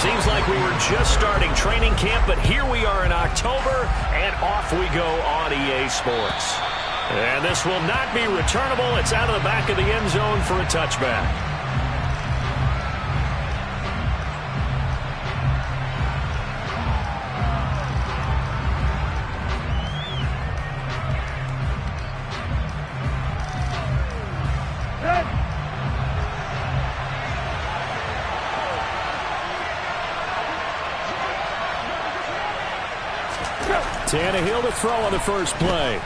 Seems like we were just starting training camp, but here we are in October, and off we go on EA Sports. And this will not be returnable. It's out of the back of the end zone for a touchback. Tannehill to throw on the first play.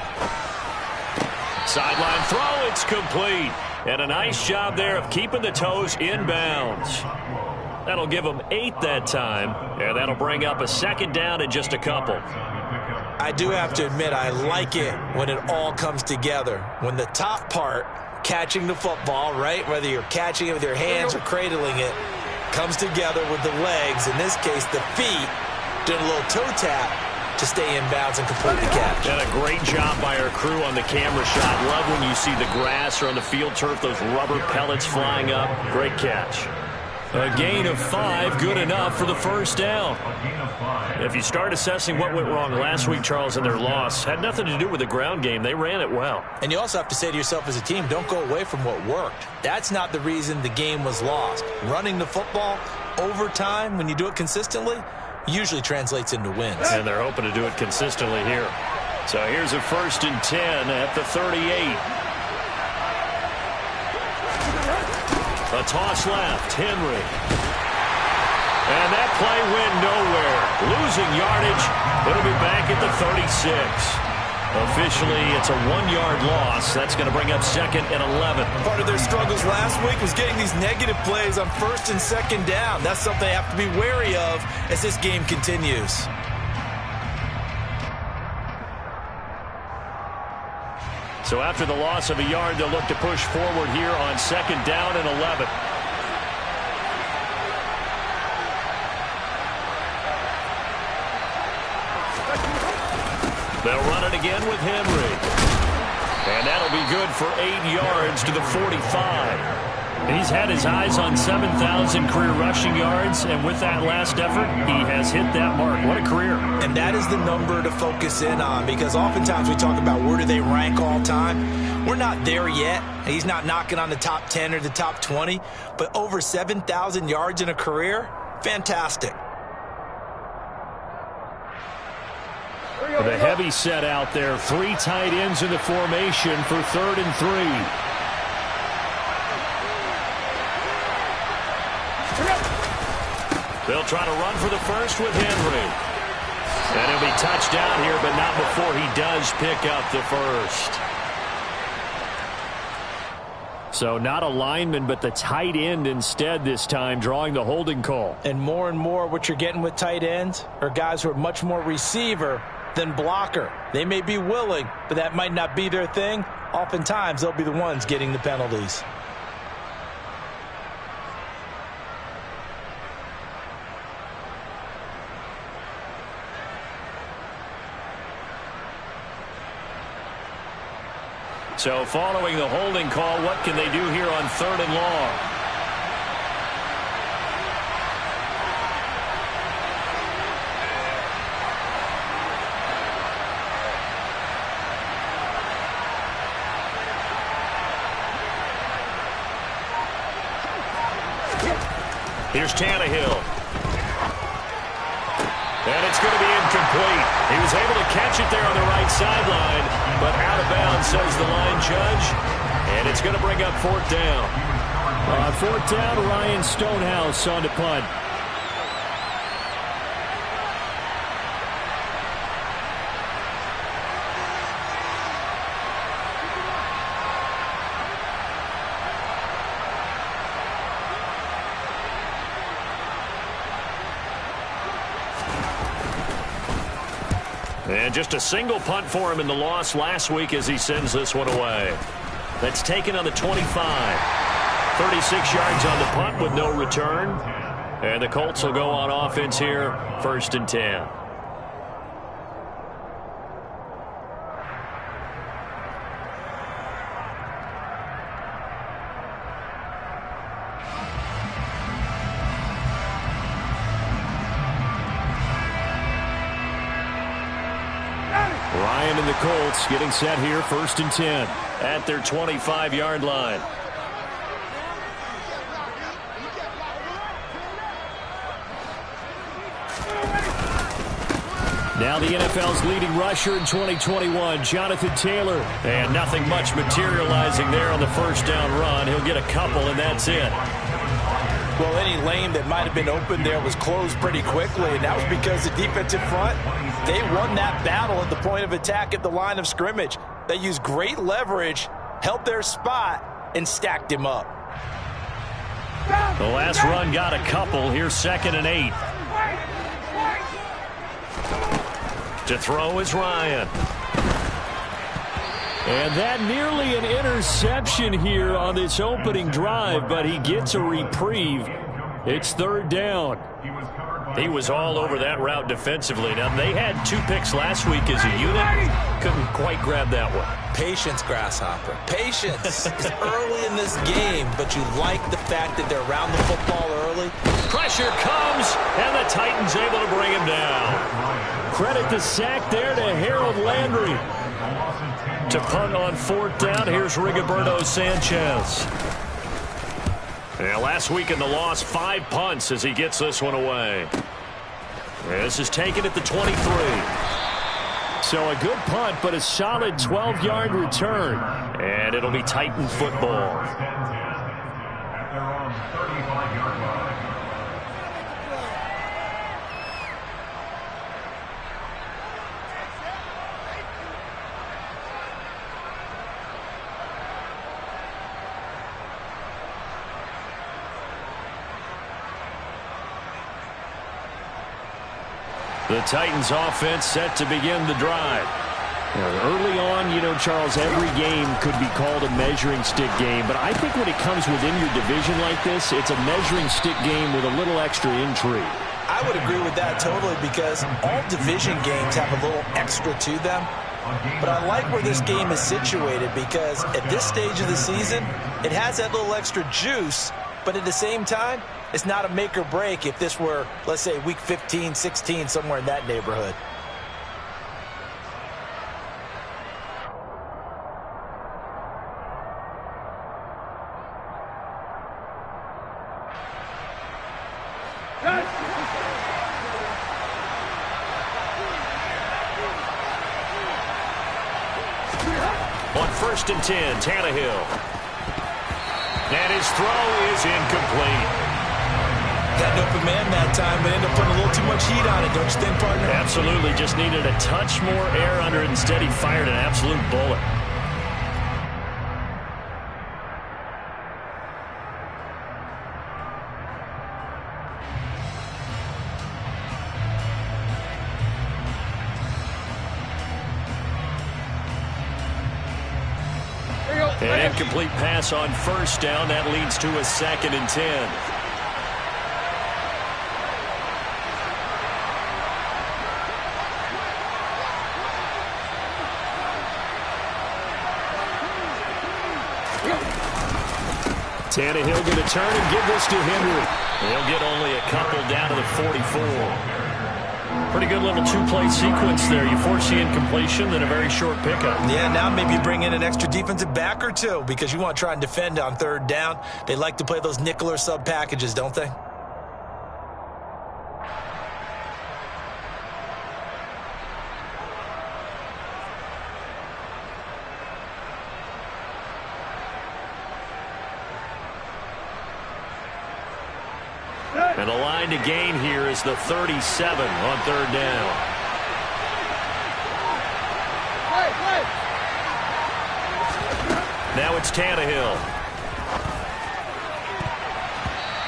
Sideline throw, it's complete. And a nice job there of keeping the toes in bounds. That'll give them 8 that time, and that'll bring up a second down in just a couple. I do have to admit, I like it when it all comes together. When the top part, catching the football, right, whether you're catching it with your hands or cradling it, comes together with the legs, in this case the feet, doing a little toe tap to stay in bounds and complete the catch. And a great job by our crew on the camera shot. Love when you see the grass or on the field turf, those rubber pellets flying up. Great catch. A gain of 5, good enough for the first down. If you start assessing what went wrong last week, Charles, in their loss, had nothing to do with the ground game. They ran it well. And you also have to say to yourself as a team, don't go away from what worked. That's not the reason the game was lost. Running the football over time, when you do it consistently, usually translates into wins. And they're hoping to do it consistently here. So here's a 1st and 10 at the 38. A toss left, Henry. And that play went nowhere. Losing yardage. It'll be back at the 36. Officially, it's a 1-yard loss. That's going to bring up 2nd and 11. Part of their struggles last week was getting these negative plays on 1st and 2nd down. That's something they have to be wary of as this game continues. So after the loss of a yard, they'll look to push forward here on 2nd down and 11. They'll run it again with Henry. And that'll be good for 8 yards to the 45. He's had his eyes on 7,000 career rushing yards, and with that last effort, he has hit that mark. What a career. And that is the number to focus in on, because oftentimes we talk about where do they rank all time. We're not there yet. He's not knocking on the top 10 or the top 20, but over 7,000 yards in a career, fantastic. The heavy set out there. 3 tight ends in the formation for 3rd and 3. They'll try to run for the first with Henry. And he'll be touchdown here, but not before he does pick up the first. So not a lineman, but the tight end instead this time, drawing the holding call. And more what you're getting with tight ends are guys who are much more receiver than blocker. They may be willing, but that might not be their thing. Oftentimes, they'll be the ones getting the penalties. So following the holding call, what can they do here on 3rd and long? Here's Tannehill. And it's going to be incomplete. He was able to catch it there on the right sideline, but out of bounds, says the line judge. And it's going to bring up 4th down. 4th down, Ryan Stonehouse on to punt. And just a single punt for him in the loss last week as he sends this one away. That's taken on the 25. 36 yards on the punt with no return. And the Colts will go on offense here, 1st and 10. Ryan and the Colts getting set here, 1st and 10 at their 25-yard line. Now the NFL's leading rusher in 2021, Jonathan Taylor. And nothing much materializing there on the first down run. He'll get a couple, and that's it. Well, any lane that might have been open there was closed pretty quickly, and that was because the defensive front, they won that battle at the point of attack at the line of scrimmage. They used great leverage, held their spot, and stacked him up. The last run got a couple. Here's 2nd and 8. To throw is Ryan. And that nearly an interception here on this opening drive, but he gets a reprieve. It's 3rd down. He was all over that route defensively. Now, they had 2 picks last week as a unit. Couldn't quite grab that one. Patience, Grasshopper. Patience. It's early in this game, but you like the fact that they're around the football early. Pressure comes, and the Titans able to bring him down. Credit the sack there to Harold Landry. To punt on 4th down, here's Rigoberto Sanchez. And last week in the loss, 5 punts as he gets this one away. This is taken at the 23. So a good punt, but a solid 12-yard return. And it'll be Titan football. The Titans offense set to begin the drive. Early on, you know, Charles, every game could be called a measuring stick game, but I think when it comes within your division like this, it's a measuring stick game with a little extra intrigue. I would agree with that totally, because all division games have a little extra to them. But I like where this game is situated, because at this stage of the season, it has that little extra juice, but at the same time, it's not a make or break if this were, let's say, week 15, 16, somewhere in that neighborhood. On 1st and 10, Tannehill. And his throw is incomplete. Got an open man that time, but ended up putting a little too much heat on it, don't you think, partner? Absolutely. Just needed a touch more air under it. Instead, he fired an absolute bullet. An incomplete pass on 1st down. That leads to a 2nd and 10. Tannehill going to turn and give this to Henry. He'll get only a couple down to the 44. Pretty good little 2-play sequence there. You force the incompletion, then a very short pickup. Yeah, now maybe you bring in an extra defensive back or two, because you want to try and defend on 3rd down. They like to play those nickel or sub packages, don't they? And the line to gain here is the 37 on 3rd down. Now it's Tannehill.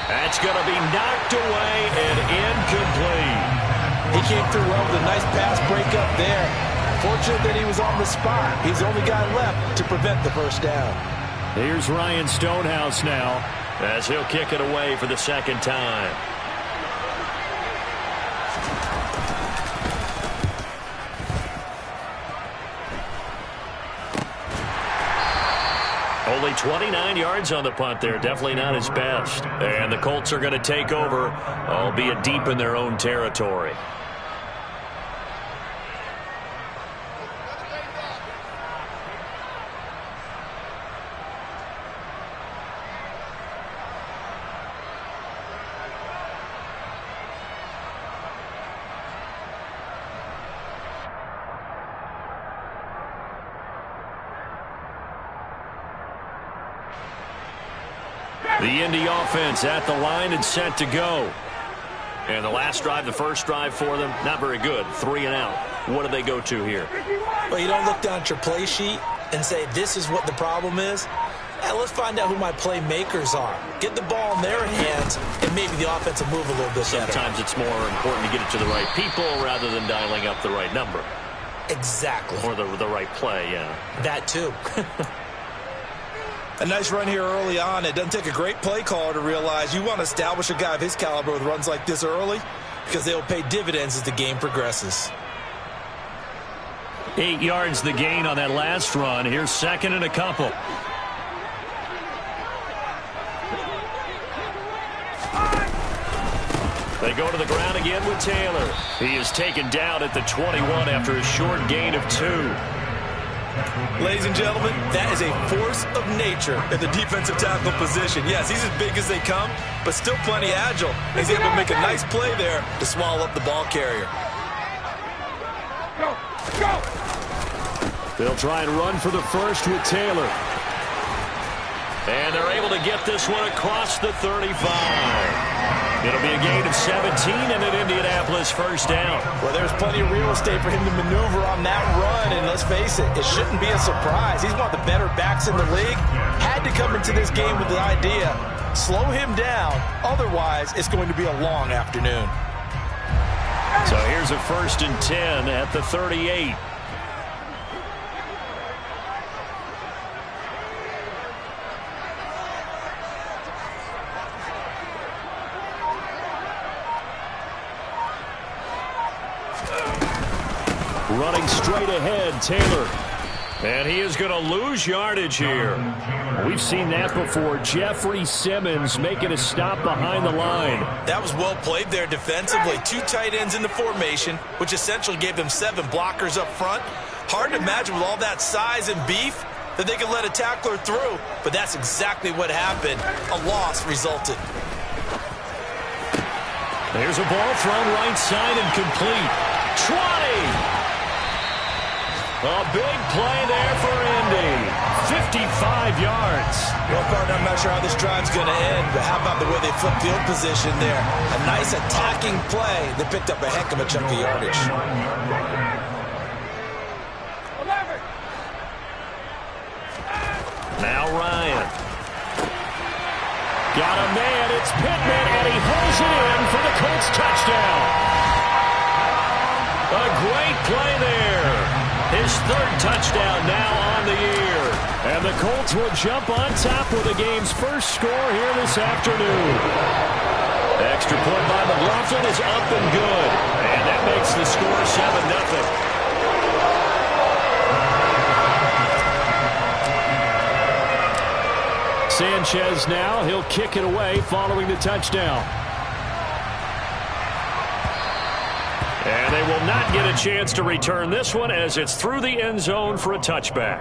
That's going to be knocked away and incomplete. He came through well with a nice pass breakup there. Fortunate that he was on the spot. He's the only guy left to prevent the 1st down. Here's Ryan Stonehouse now, as he'll kick it away for the 2nd time. Only 29 yards on the punt there. Definitely not his best. And the Colts are going to take over, albeit deep in their own territory. The Indy offense at the line and set to go. And the last drive, the first drive for them, not very good. 3 and out. What do they go to here? Well, you don't look down at your play sheet and say, this is what the problem is. Let's find out who my playmakers are. Get the ball in their hands, and maybe the offense will move a little bit better. Sometimes it's more important to get it to the right people rather than dialing up the right number. Exactly. Or the right play, yeah. That too. A nice run here early on. It doesn't take a great play caller to realize you want to establish a guy of his caliber with runs like this early because they'll pay dividends as the game progresses. 8 yards the gain on that last run. Here's second and a couple. They go to the ground again with Taylor. He is taken down at the 21 after a short gain of 2. Ladies and gentlemen, that is a force of nature at the defensive tackle position. Yes, he's as big as they come, but still plenty agile. He's able to make a nice play there to swallow up the ball carrier. Go! They'll try and run for the first with Taylor. And they're able to get this one across the 35. It'll be a gain of 17 and an Indianapolis first down. Well, there's plenty of real estate for him to maneuver on that run, and let's face it, it shouldn't be a surprise. He's one of the better backs in the league. Had to come into this game with the idea, slow him down, otherwise it's going to be a long afternoon. So here's a 1st and 10 at the 38. Running straight ahead, Taylor. And he is going to lose yardage here. We've seen that before. Jeffrey Simmons making a stop behind the line. That was well played there defensively. 2 tight ends in the formation, which essentially gave them 7 blockers up front. Hard to imagine with all that size and beef that they could let a tackler through, but that's exactly what happened. A loss resulted. There's a ball thrown right side and complete. 20! A big play there for Indy. 55 yards. Well, partner, I'm not sure how this drive's going to end, but how about the way they flip field position there? A nice attacking play that picked up a heck of a chunk of yardage. 11. Now Ryan. Got a man. It's Pittman, and he holds it in for the Colts touchdown. A great play there. His 3rd touchdown now on the year. And the Colts will jump on top with the game's first score here this afternoon. Extra point by McLaughlin is up and good. And that makes the score 7-0. Sanchez now, he'll kick it away following the touchdown. And they will not get a chance to return this one as it's through the end zone for a touchback.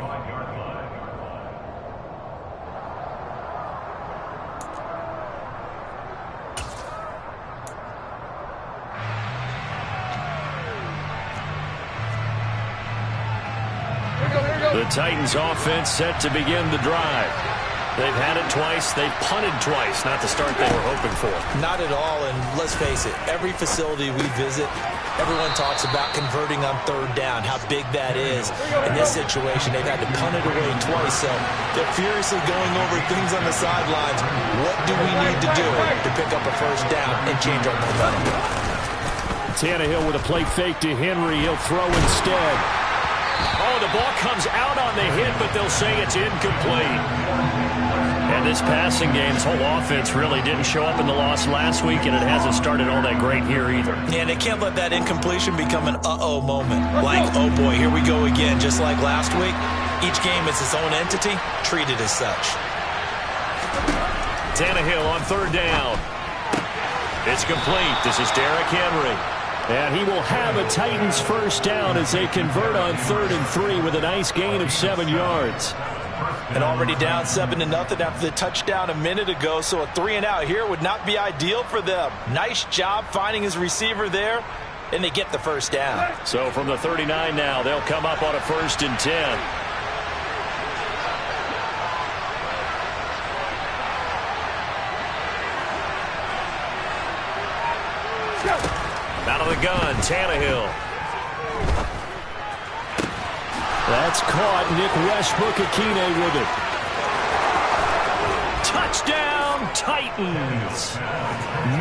The Titans offense set to begin the drive. They've had it twice. They've punted twice. Not the start they were hoping for. Not at all, and let's face it, every facility we visit, everyone talks about converting on 3rd down, how big that is. In this situation, they've had to punt it away twice, so they're furiously going over things on the sidelines. What do we need to do to pick up a first down and change our momentum? Tannehill with a play fake to Henry. He'll throw instead. Oh, the ball comes out on the hit, but they'll say it's incomplete. And this passing game, this whole offense really didn't show up in the loss last week, and it hasn't started all that great here either. Yeah, and they can't let that incompletion become an uh-oh moment. Like, oh boy, here we go again, just like last week. Each game is its own entity, treated as such. Tannehill on 3rd down. It's complete. This is Derrick Henry. And he will have a Titans first down as they convert on 3rd and 3 with a nice gain of 7 yards. And already down 7-0 after the touchdown a minute ago, so a 3-and-out here would not be ideal for them. Nice job finding his receiver there, and they get the first down. So from the 39 now, they'll come up on a 1st and 10. Out of the gun, Tannehill. That's caught. Nick Westbrook-Akine with it. Touchdown, Titans.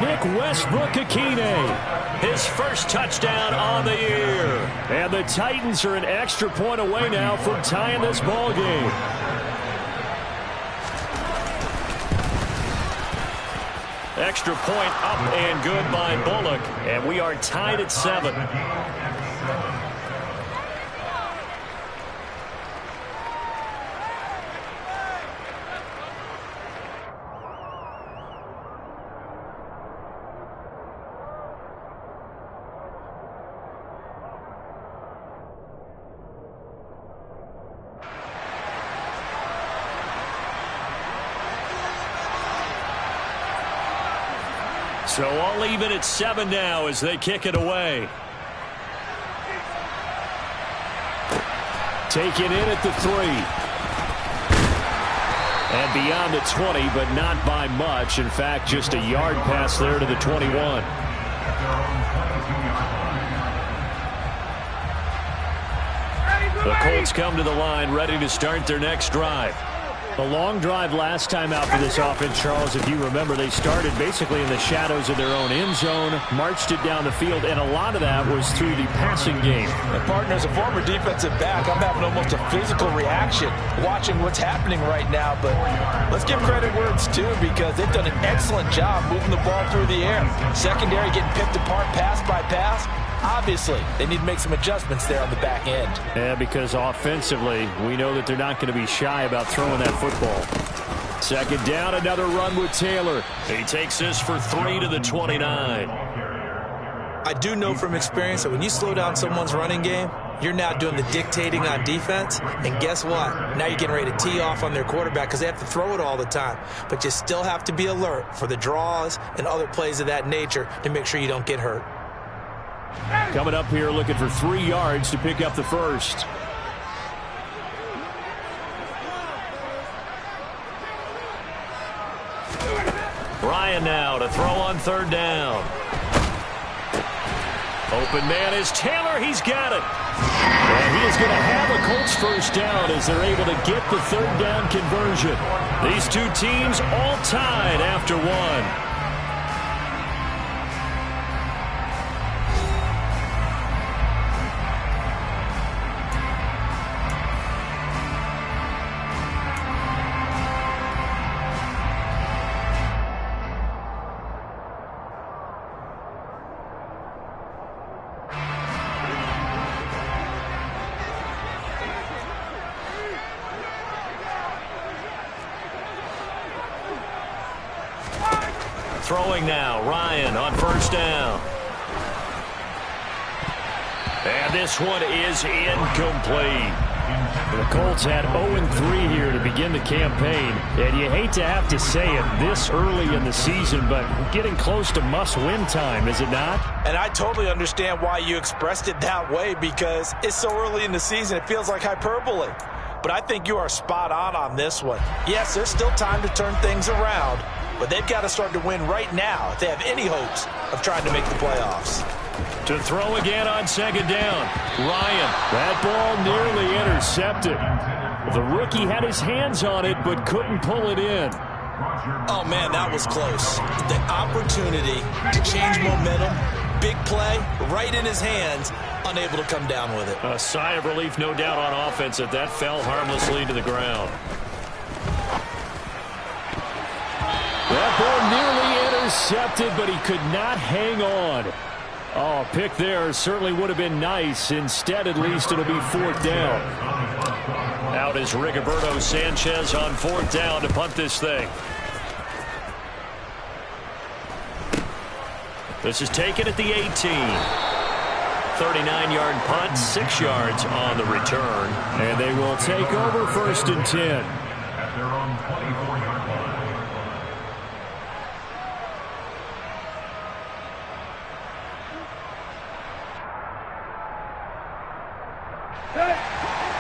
Nick Westbrook-Akine, his first touchdown on the year. And the Titans are an extra point away now from tying this ball game. Extra point up and good by Bullock. And we are tied at 7. So all even at 7 now as they kick it away. Taken in at the 3. And beyond the 20, but not by much. In fact, just a yard pass there to the 21. The Colts come to the line, ready to start their next drive. The long drive last time out for this offense, Charles, if you remember, they started basically in the shadows of their own end zone, marched it down the field, and a lot of that was through the passing game. And partner, as a former defensive back, I'm having almost a physical reaction watching what's happening right now. But let's give credit where it's due, because they've done an excellent job moving the ball through the air. Secondary getting picked apart pass by pass. Obviously, they need to make some adjustments there on the back end. Yeah, because offensively, we know that they're not going to be shy about throwing that football. Second down, another run with Taylor. He takes this for 3 to the 29. I do know from experience that when you slow down someone's running game, you're now doing the dictating on defense. And guess what? Now you're getting ready to tee off on their quarterback because they have to throw it all the time. But you still have to be alert for the draws and other plays of that nature to make sure you don't get hurt. Coming up here looking for 3 yards to pick up the first. Ryan now to throw on 3rd down. Open man is Taylor. He's got it. And he is going to have a Colts first down as they're able to get the 3rd down conversion. These two teams all tied after 1. Throwing now, Ryan on 1st down. And this one is incomplete. The Colts had 0-3 here to begin the campaign. And you hate to have to say it this early in the season, but getting close to must-win time, is it not? And I totally understand why you expressed it that way, because it's so early in the season, it feels like hyperbole. But I think you are spot on this one. Yes, there's still time to turn things around, but they've got to start to win right now if they have any hopes of trying to make the playoffs. To throw again on 2nd down. Ryan, that ball nearly intercepted. The rookie had his hands on it but couldn't pull it in. Oh, man, that was close. The opportunity to change momentum, big play, right in his hands, unable to come down with it. A sigh of relief, no doubt, on offense that fell harmlessly to the ground. That ball nearly intercepted, but he could not hang on. Oh, pick there certainly would have been nice. Instead, at least, it'll be 4th down. Out is Rigoberto Sanchez on 4th down to punt this thing. This is taken at the 18. 39-yard punt, 6 yards on the return. And they will take over 1st and 10. At their own 24-yard line.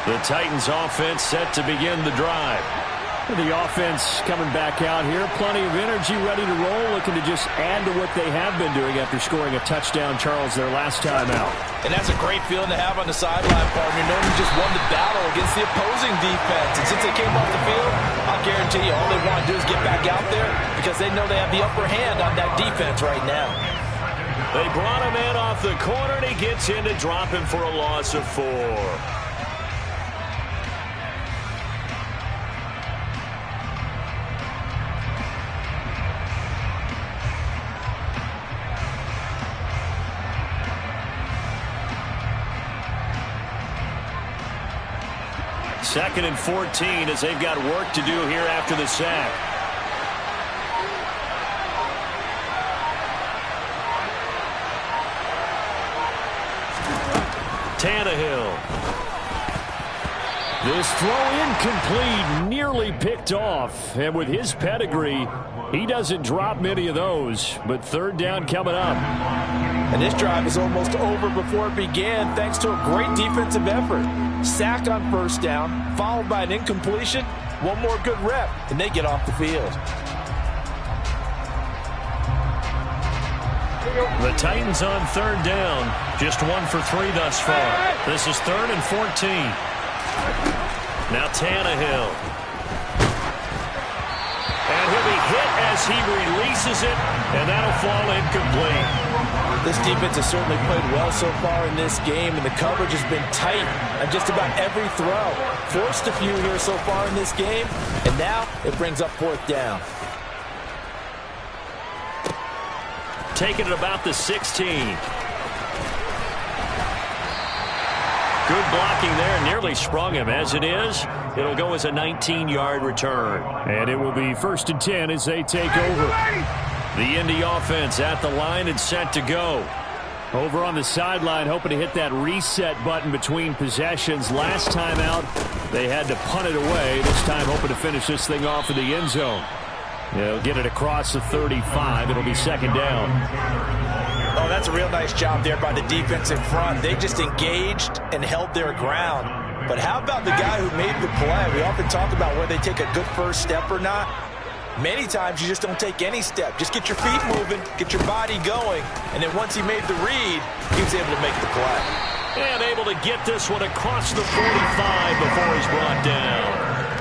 The Titans offense set to begin the drive. The offense coming back out here. Plenty of energy, ready to roll, looking to just add to what they have been doing after scoring a touchdown, Charles, their last time out. And that's a great feeling to have on the sideline, partner, knowing you just won the battle against the opposing defense. And since they came off the field, I'll guarantee you all they want to do is get back out there because they know they have the upper hand on that defense right now. They brought him in off the corner, and he gets in to drop him for a loss of 4. Second and 14 as they've got work to do here after the sack. Tannehill. This throw incomplete, nearly picked off. And with his pedigree, he doesn't drop many of those. But third down coming up. And this drive is almost over before it began thanks to a great defensive effort. Sack on first down, followed by an incompletion. One more good rep, and they get off the field. The Titans on third down. Just 1 for 3 thus far. This is 3rd and 14. Now Tannehill. And he'll be hit as he releases it, and that'll fall incomplete. This defense has certainly played well so far in this game, and the coverage has been tight on just about every throw. Forced a few here so far in this game, and now it brings up 4th down. Taking it about the 16. Good blocking there. Nearly sprung him. As it is, it'll go as a 19-yard return. And it will be 1st and 10 as they take over. The Indy offense at the line and set to go. Over on the sideline, hoping to hit that reset button between possessions. Last time out, they had to punt it away. This time, hoping to finish this thing off in the end zone. They'll get it across the 35. It'll be 2nd down. Oh, that's a real nice job there by the defense in front. They just engaged and held their ground. But how about the guy who made the play? We often talk about whether they take a good first step or not. Many times you just don't take any step. Just get your feet moving, get your body going, and then once he made the read, he was able to make the play. And able to get this one across the 45 before he's brought down.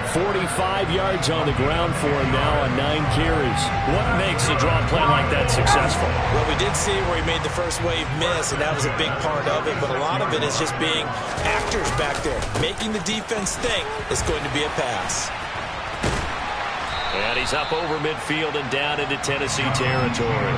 45 yards on the ground for him now on 9 carries. What makes a draw play like that successful? Well, we did see where he made the first wave miss, and that was a big part of it, but a lot of it is just being actors back there, making the defense think it's going to be a pass. And he's up over midfield and down into Tennessee territory.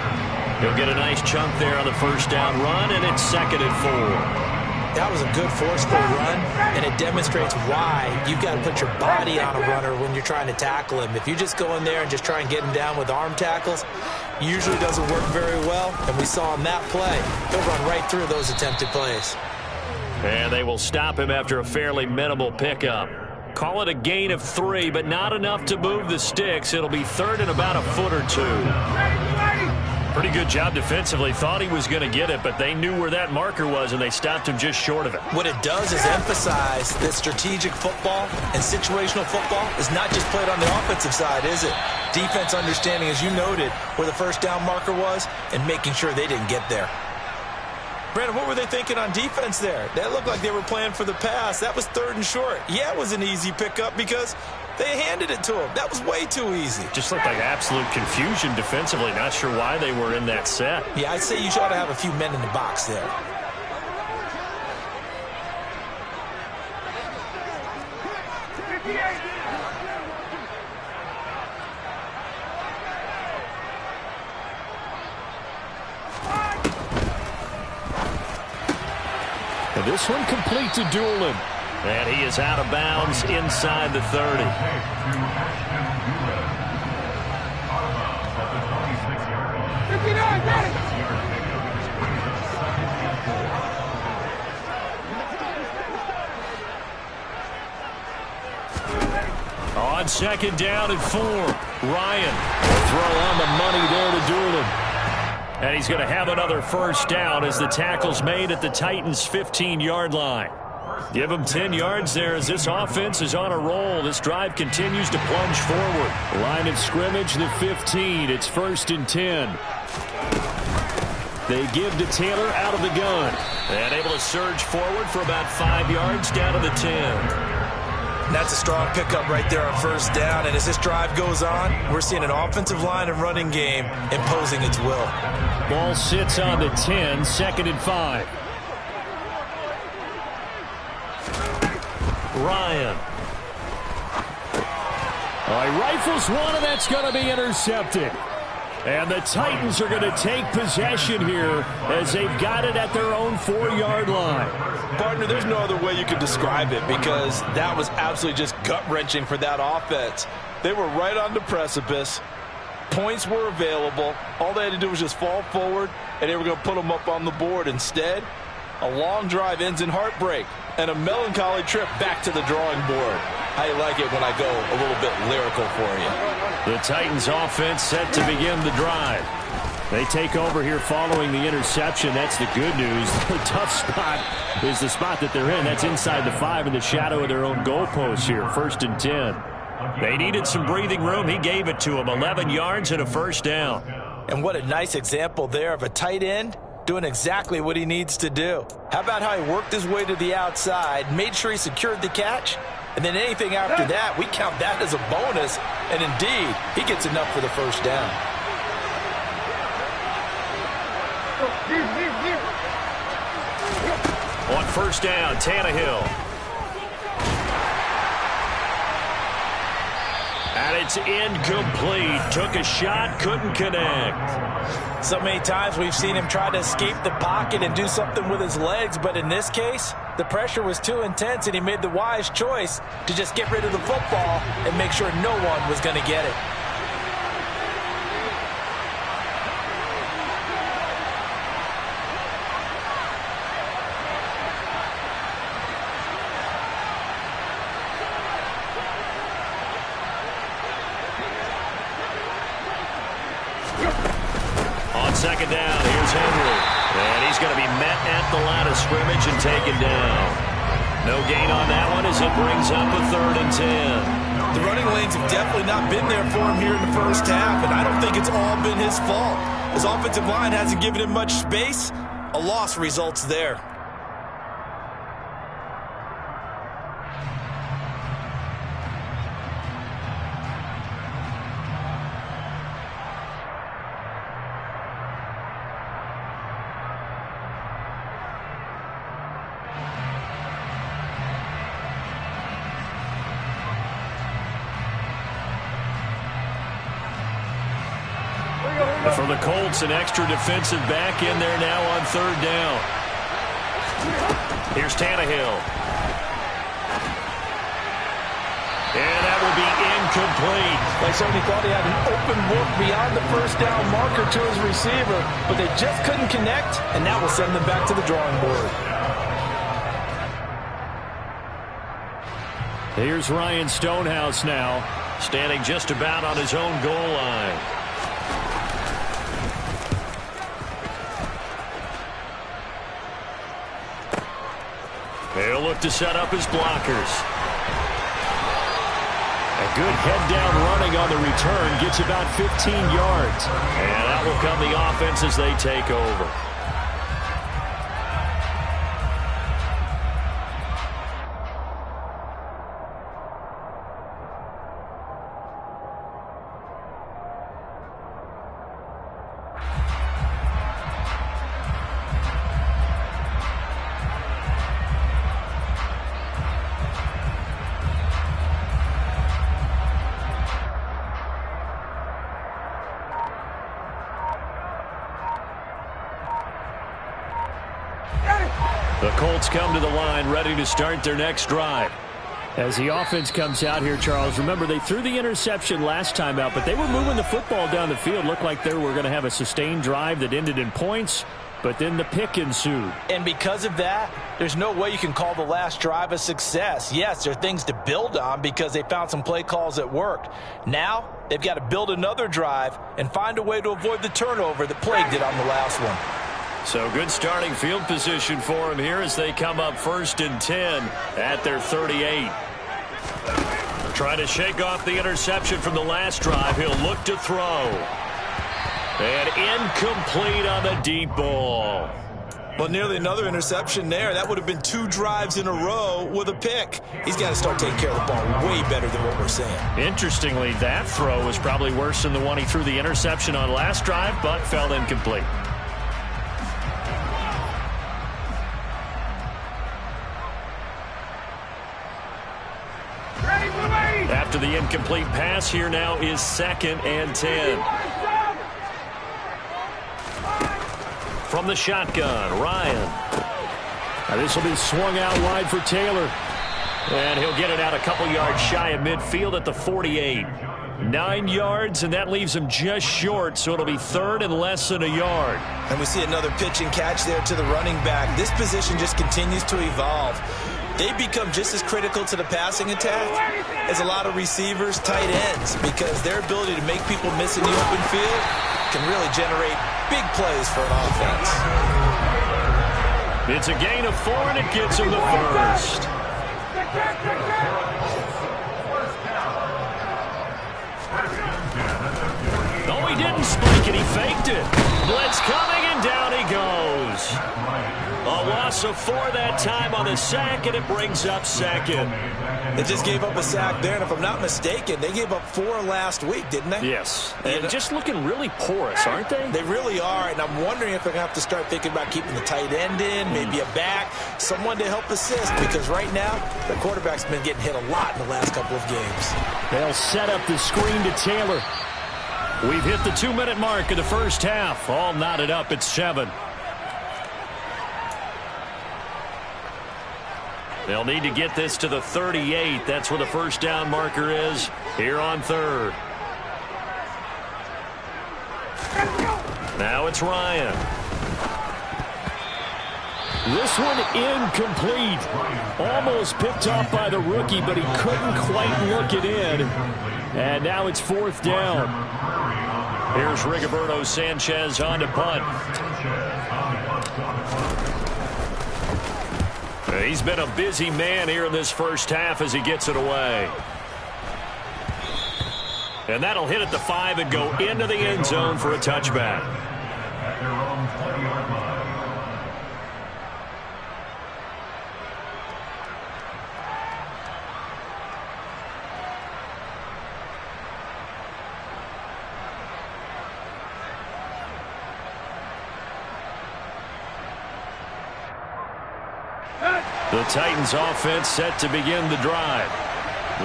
He'll get a nice chunk there on the first down run, and it's 2nd and 4. That was a good forceful run, and it demonstrates why you've got to put your body on a runner when you're trying to tackle him. If you just go in there and just try and get him down with arm tackles, usually doesn't work very well, and we saw in that play, he'll run right through those attempted plays. And they will stop him after a fairly minimal pickup. Call it a gain of 3, but not enough to move the sticks. It'll be 3rd and about a foot or 2. Pretty good job defensively. Thought he was going to get it, but they knew where that marker was, and they stopped him just short of it. What it does is emphasize that strategic football and situational football is not just played on the offensive side, is it? Defense understanding, as you noted, where the first down marker was and making sure they didn't get there. Brandon, what were they thinking on defense there? That looked like they were playing for the pass. That was 3rd and short. Yeah, it was an easy pickup because they handed it to him. That was way too easy. Just looked like absolute confusion defensively. Not sure why they were in that set. Yeah, I'd say you ought to have a few men in the box there. And this one complete to Doolin. And he is out of bounds inside the 30. On 2nd down and 4, Ryan will throw on the money there to Doolin. And he's going to have another first down as the tackle's made at the Titans' 15-yard line. Give them 10 yards there as this offense is on a roll. This drive continues to plunge forward. Line of scrimmage, the 15. It's 1st and 10. They give to Taylor out of the gun. And able to surge forward for about 5 yards down to the 10. That's a strong pickup right there on 1st down. And as this drive goes on, we're seeing an offensive line and running game imposing its will. Ball sits on the 10, 2nd and 5. Ryan. He rifles one, and that's going to be intercepted. And the Titans are going to take possession here as they've got it at their own 4-yard line. Partner, there's no other way you can describe it because that was absolutely just gut-wrenching for that offense. They were right on the precipice. Points were available. All they had to do was just fall forward, and they were going to put them up on the board. Instead, a long drive ends in heartbreak and a melancholy trip back to the drawing board. I like it when I go a little bit lyrical for you. The Titans offense set to begin the drive. They take over here following the interception. That's the good news. The tough spot is the spot that they're in. That's inside the 5 in the shadow of their own goalpost here. 1st and 10. They needed some breathing room. He gave it to them. 11 yards and a 1st down. And what a nice example there of a tight end doing exactly what he needs to do. How about how he worked his way to the outside, made sure he secured the catch, and then anything after that, we count that as a bonus, and indeed, he gets enough for the 1st down. On 1st down, Tannehill. And it's incomplete. Took a shot, couldn't connect. So many times we've seen him try to escape the pocket and do something with his legs, but in this case, the pressure was too intense and he made the wise choice to just get rid of the football and make sure no one was going to get it. On 2nd down, here's Henry. And he's going to be met at the line of scrimmage and taken down. No gain on that one as it brings up a 3rd and 10. The running lanes have definitely not been there for him here in the 1st half, and I don't think it's all been his fault. His offensive line hasn't given him much space. A loss results there. For the Colts, an extra defensive back in there now on 3rd down. Here's Tannehill. And that will be incomplete. Like somebody thought he had an open look beyond the 1st down marker to his receiver, but they just couldn't connect, and that will send them back to the drawing board. Here's Ryan Stonehouse now, standing just about on his own goal line. They'll look to set up his blockers. A good head-down running on the return gets about 15 yards. And that will come the offense as they take over. The Colts come to the line ready to start their next drive. As the offense comes out here, Charles, remember they threw the interception last time out, but they were moving the football down the field. Looked like they were going to have a sustained drive that ended in points, but then the pick ensued. And because of that, there's no way you can call the last drive a success. Yes, there are things to build on because they found some play calls that worked. Now, they've got to build another drive and find a way to avoid the turnover that plagued it on the last one. So good starting field position for him here as they come up 1st and 10 at their 38. Trying to shake off the interception from the last drive. He'll look to throw. And incomplete on the deep ball. Well, nearly another interception there. That would have been 2 drives in a row with a pick. He's got to start taking care of the ball way better than what we're seeing. Interestingly, that throw was probably worse than the one he threw the interception on last drive, but fell incomplete. After the incomplete pass, here now is 2nd and 10. From the shotgun, Ryan. Now this will be swung out wide for Taylor. And he'll get it out a couple yards shy of midfield at the 48. 9 yards, and that leaves him just short, so it'll be 3rd and less than a yard. And we see another pitch and catch there to the running back. This position just continues to evolve. They become just as critical to the passing attack as a lot of receivers, tight ends, because their ability to make people miss in the open field can really generate big plays for an offense. It's a gain of 4, and it gets him the first. No, he didn't spike it. He faked it. Blitz coming, and down he goes. A loss of 4 that time on the sack, and it brings up 2nd. They just gave up a sack there, and if I'm not mistaken, they gave up 4 last week, didn't they? Yes, and just looking really porous, aren't they? They really are, and I'm wondering if they're going to have to start thinking about keeping the tight end in, maybe a back, someone to help assist, because right now, the quarterback's been getting hit a lot in the last couple of games. They'll set up the screen to Taylor. We've hit the 2-minute mark of the first half, all knotted up at 7. They'll need to get this to the 38. That's where the first down marker is here on 3rd. Now it's Ryan. This one incomplete. Almost picked off by the rookie, but he couldn't quite look it in. And now it's 4th down. Here's Rigoberto Sanchez on to punt. He's been a busy man here in this first half as he gets it away. And that'll hit at the 5 and go into the end zone for a touchback. At their own 20-yard line. The Titans offense set to begin the drive.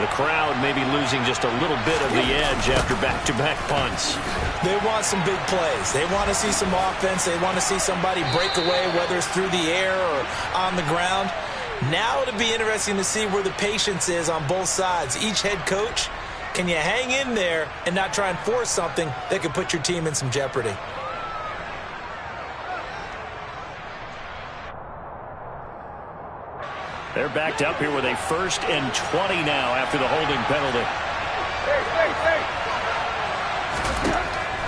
The crowd may be losing just a little bit of the edge after back-to-back punts. They want some big plays. They want to see some offense. They want to see somebody break away, whether it's through the air or on the ground. Now it'll be interesting to see where the patience is on both sides. Each head coach, can you hang in there and not try and force something that could put your team in some jeopardy? They're backed up here with a 1st and 20 now after the holding penalty.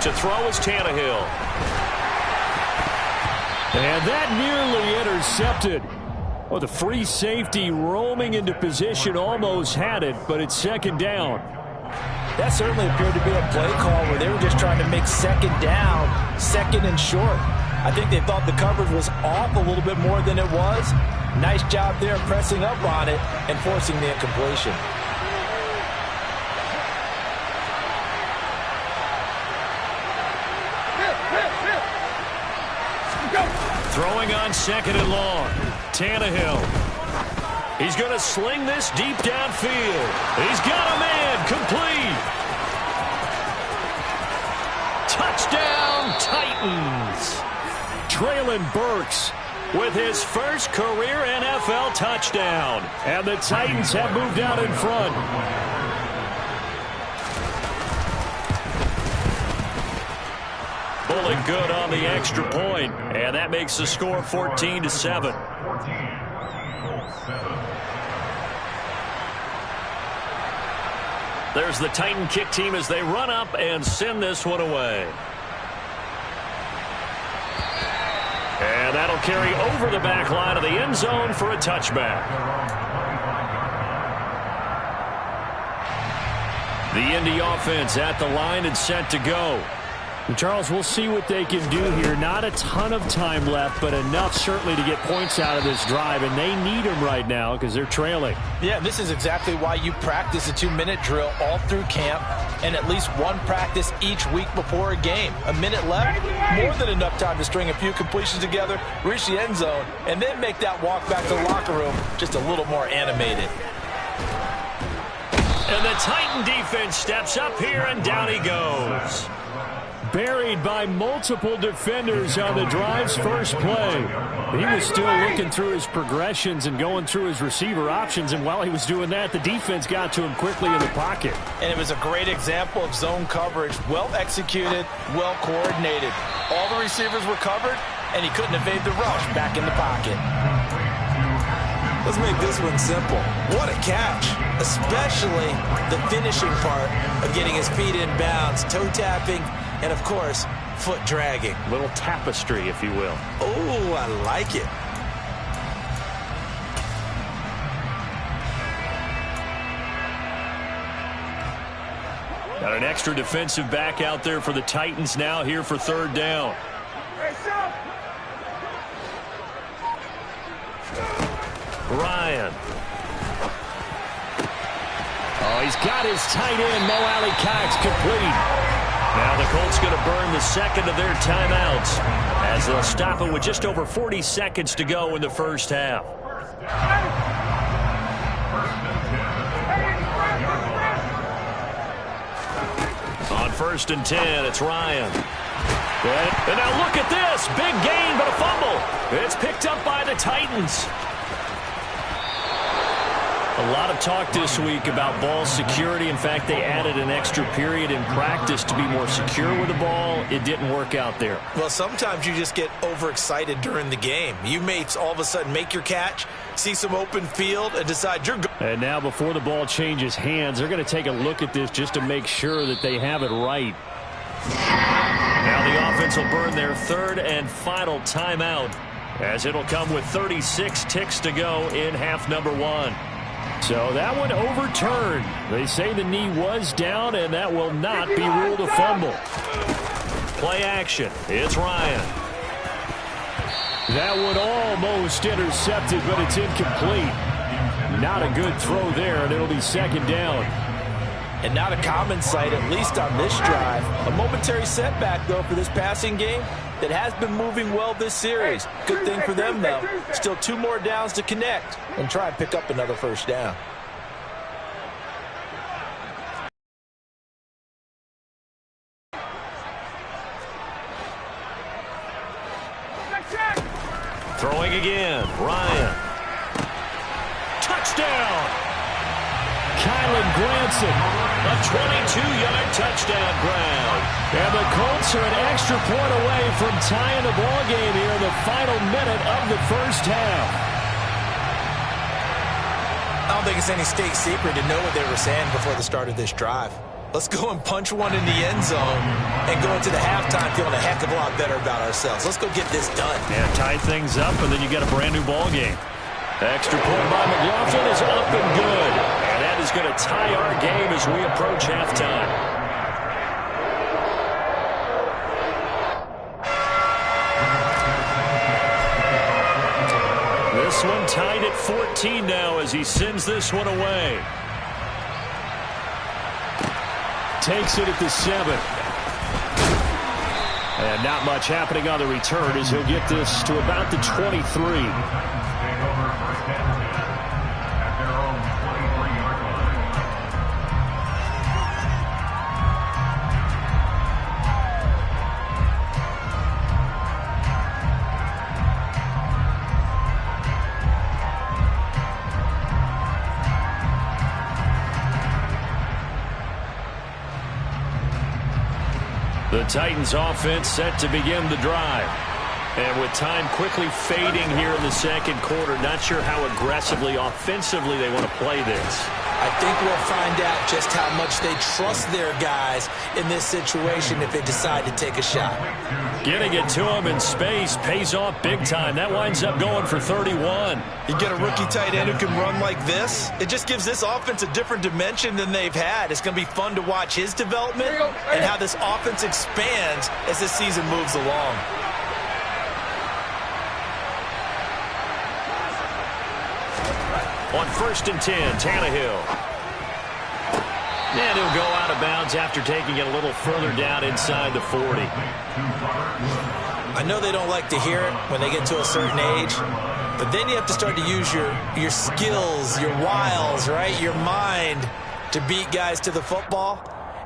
To throw is Tannehill. And that nearly intercepted. Well, the free safety roaming into position almost had it, but it's 2nd down. That certainly appeared to be a play call where they were just trying to make 2nd down, 2nd and short. I think they thought the coverage was off a little bit more than it was. Nice job there pressing up on it and forcing the incompletion. Throwing on 2nd and long. Tannehill. He's going to sling this deep downfield. He's got a man complete. Touchdown, Titans. Traylon Burks with his first career NFL touchdown. And the Titans have moved out in front. Pulling good on the extra point, and that makes the score 14-7. There's the Titan kick team as they run up and send this one away. They'll carry over the back line of the end zone for a touchback. The Indy offense at the line and set to go. Charles, we'll see what they can do here. Not a ton of time left, but enough certainly to get points out of this drive, and they need them right now because they're trailing. Yeah, this is exactly why you practice a 2-minute drill all through camp and at least one practice each week before a game. A minute left, more than enough time to string a few completions together, reach the end zone, and then make that walk back to the locker room just a little more animated. And the Titan defense steps up here, and down he goes. Buried by multiple defenders on the drive's first play. He was still looking through his progressions and going through his receiver options, and while he was doing that, the defense got to him quickly in the pocket. And it was a great example of zone coverage. Well executed, well coordinated. All the receivers were covered, and he couldn't evade the rush back in the pocket. Let's make this one simple. What a catch, especially the finishing part of getting his feet in bounds, toe tapping, and, of course, foot dragging. Little tapestry, if you will. Oh, I like it. Got an extra defensive back out there for the Titans now here for third down. Ryan. Oh, he's got his tight end, Mo Alley-Cox, complete. Now the Colts going to burn the second of their timeouts as they'll stop it with just over 40 seconds to go in the first half. On 1st and 10, it's Ryan. And now look at this. Big gain, but a fumble. It's picked up by the Titans. A lot of talk this week about ball security. In fact, they added an extra period in practice to be more secure with the ball. It didn't work out there. Well, sometimes you just get overexcited during the game. You may all of a sudden make your catch, see some open field, and decide you're good. And now before the ball changes hands, they're going to take a look at this just to make sure that they have it right. Now the offense will burn their third and final timeout as it'll come with 36 ticks to go in half number one. So that one overturned. They say the knee was down, and that will not be ruled a fumble. Play action. It's Ryan. That one almost intercepted, but it's incomplete. Not a good throw there, and it'll be second down. And not a common sight, at least on this drive. A momentary setback, though, for this passing game that has been moving well this series. Good thing for them, though. Still 2 more downs to connect and try and pick up another first down. Throwing again. Ryan. Touchdown. Kylan Granson. A 22-yard touchdown ground. And the Colts are an extra point away from tying the ball game here in the final minute of the first half. I don't think it's any state secret to know what they were saying before the start of this drive. Let's go and punch one in the end zone and go into the halftime feeling a heck of a lot better about ourselves. Let's go get this done. Yeah, tie things up, and then you got a brand new ball game. Extra point by McLaughlin is up and good. And that is going to tie our game as we approach halftime. This one tied at 14 now as he sends this one away. Takes it at the 7. And not much happening on the return as he'll get this to about the 23. The Titans offense set to begin the drive. And with time quickly fading here in the second quarter, not sure how aggressively, offensively they want to play this. I think we'll find out just how much they trust their guys in this situation if they decide to take a shot. Getting it to him in space pays off big time. That winds up going for 31. You get a rookie tight end who can run like this, it just gives this offense a different dimension than they've had. It's going to be fun to watch his development and how this offense expands as this season moves along. On 1st and 10, Tannehill. And he'll go out of bounds after taking it a little further down inside the 40. I know they don't like to hear it when they get to a certain age, but then you have to start to use your skills, your wiles, right, your mind to beat guys to the football.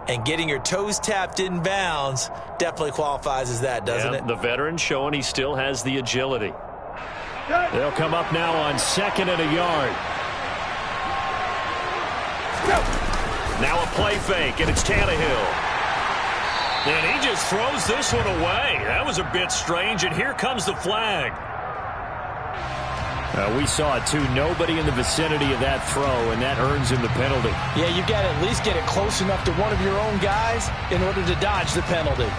And getting your toes tapped in bounds definitely qualifies as that, doesn't it? The veteran showing he still has the agility. They'll come up now on 2nd and a yard. Now a play fake, and it's Tannehill. And he just throws this one away. That was a bit strange, and here comes the flag. We saw it, too. Nobody in the vicinity of that throw, and that earns him the penalty. Yeah, you got to at least get it close enough to one of your own guys in order to dodge the penalty.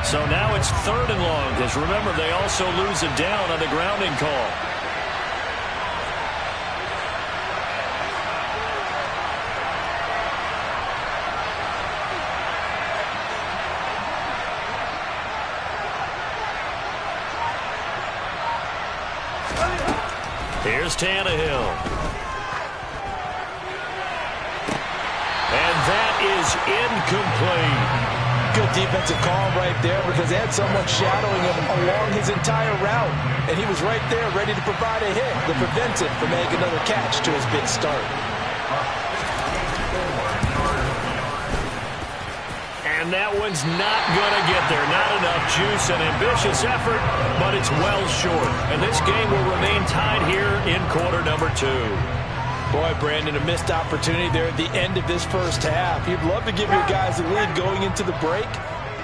So now it's 3rd and long, because remember, they also lose it down on the grounding call. Here's Tannehill. And that is incomplete. Good defensive call right there because they had someone shadowing him along his entire route. And he was right there ready to provide a hit that prevents him from making another catch to his big start. And that one's not going to get there. Not enough juice. An ambitious effort, but it's well short. And this game will remain tied here in quarter number 2. Boy, Brandon, a missed opportunity there at the end of this first half. You'd love to give your guys a lead going into the break,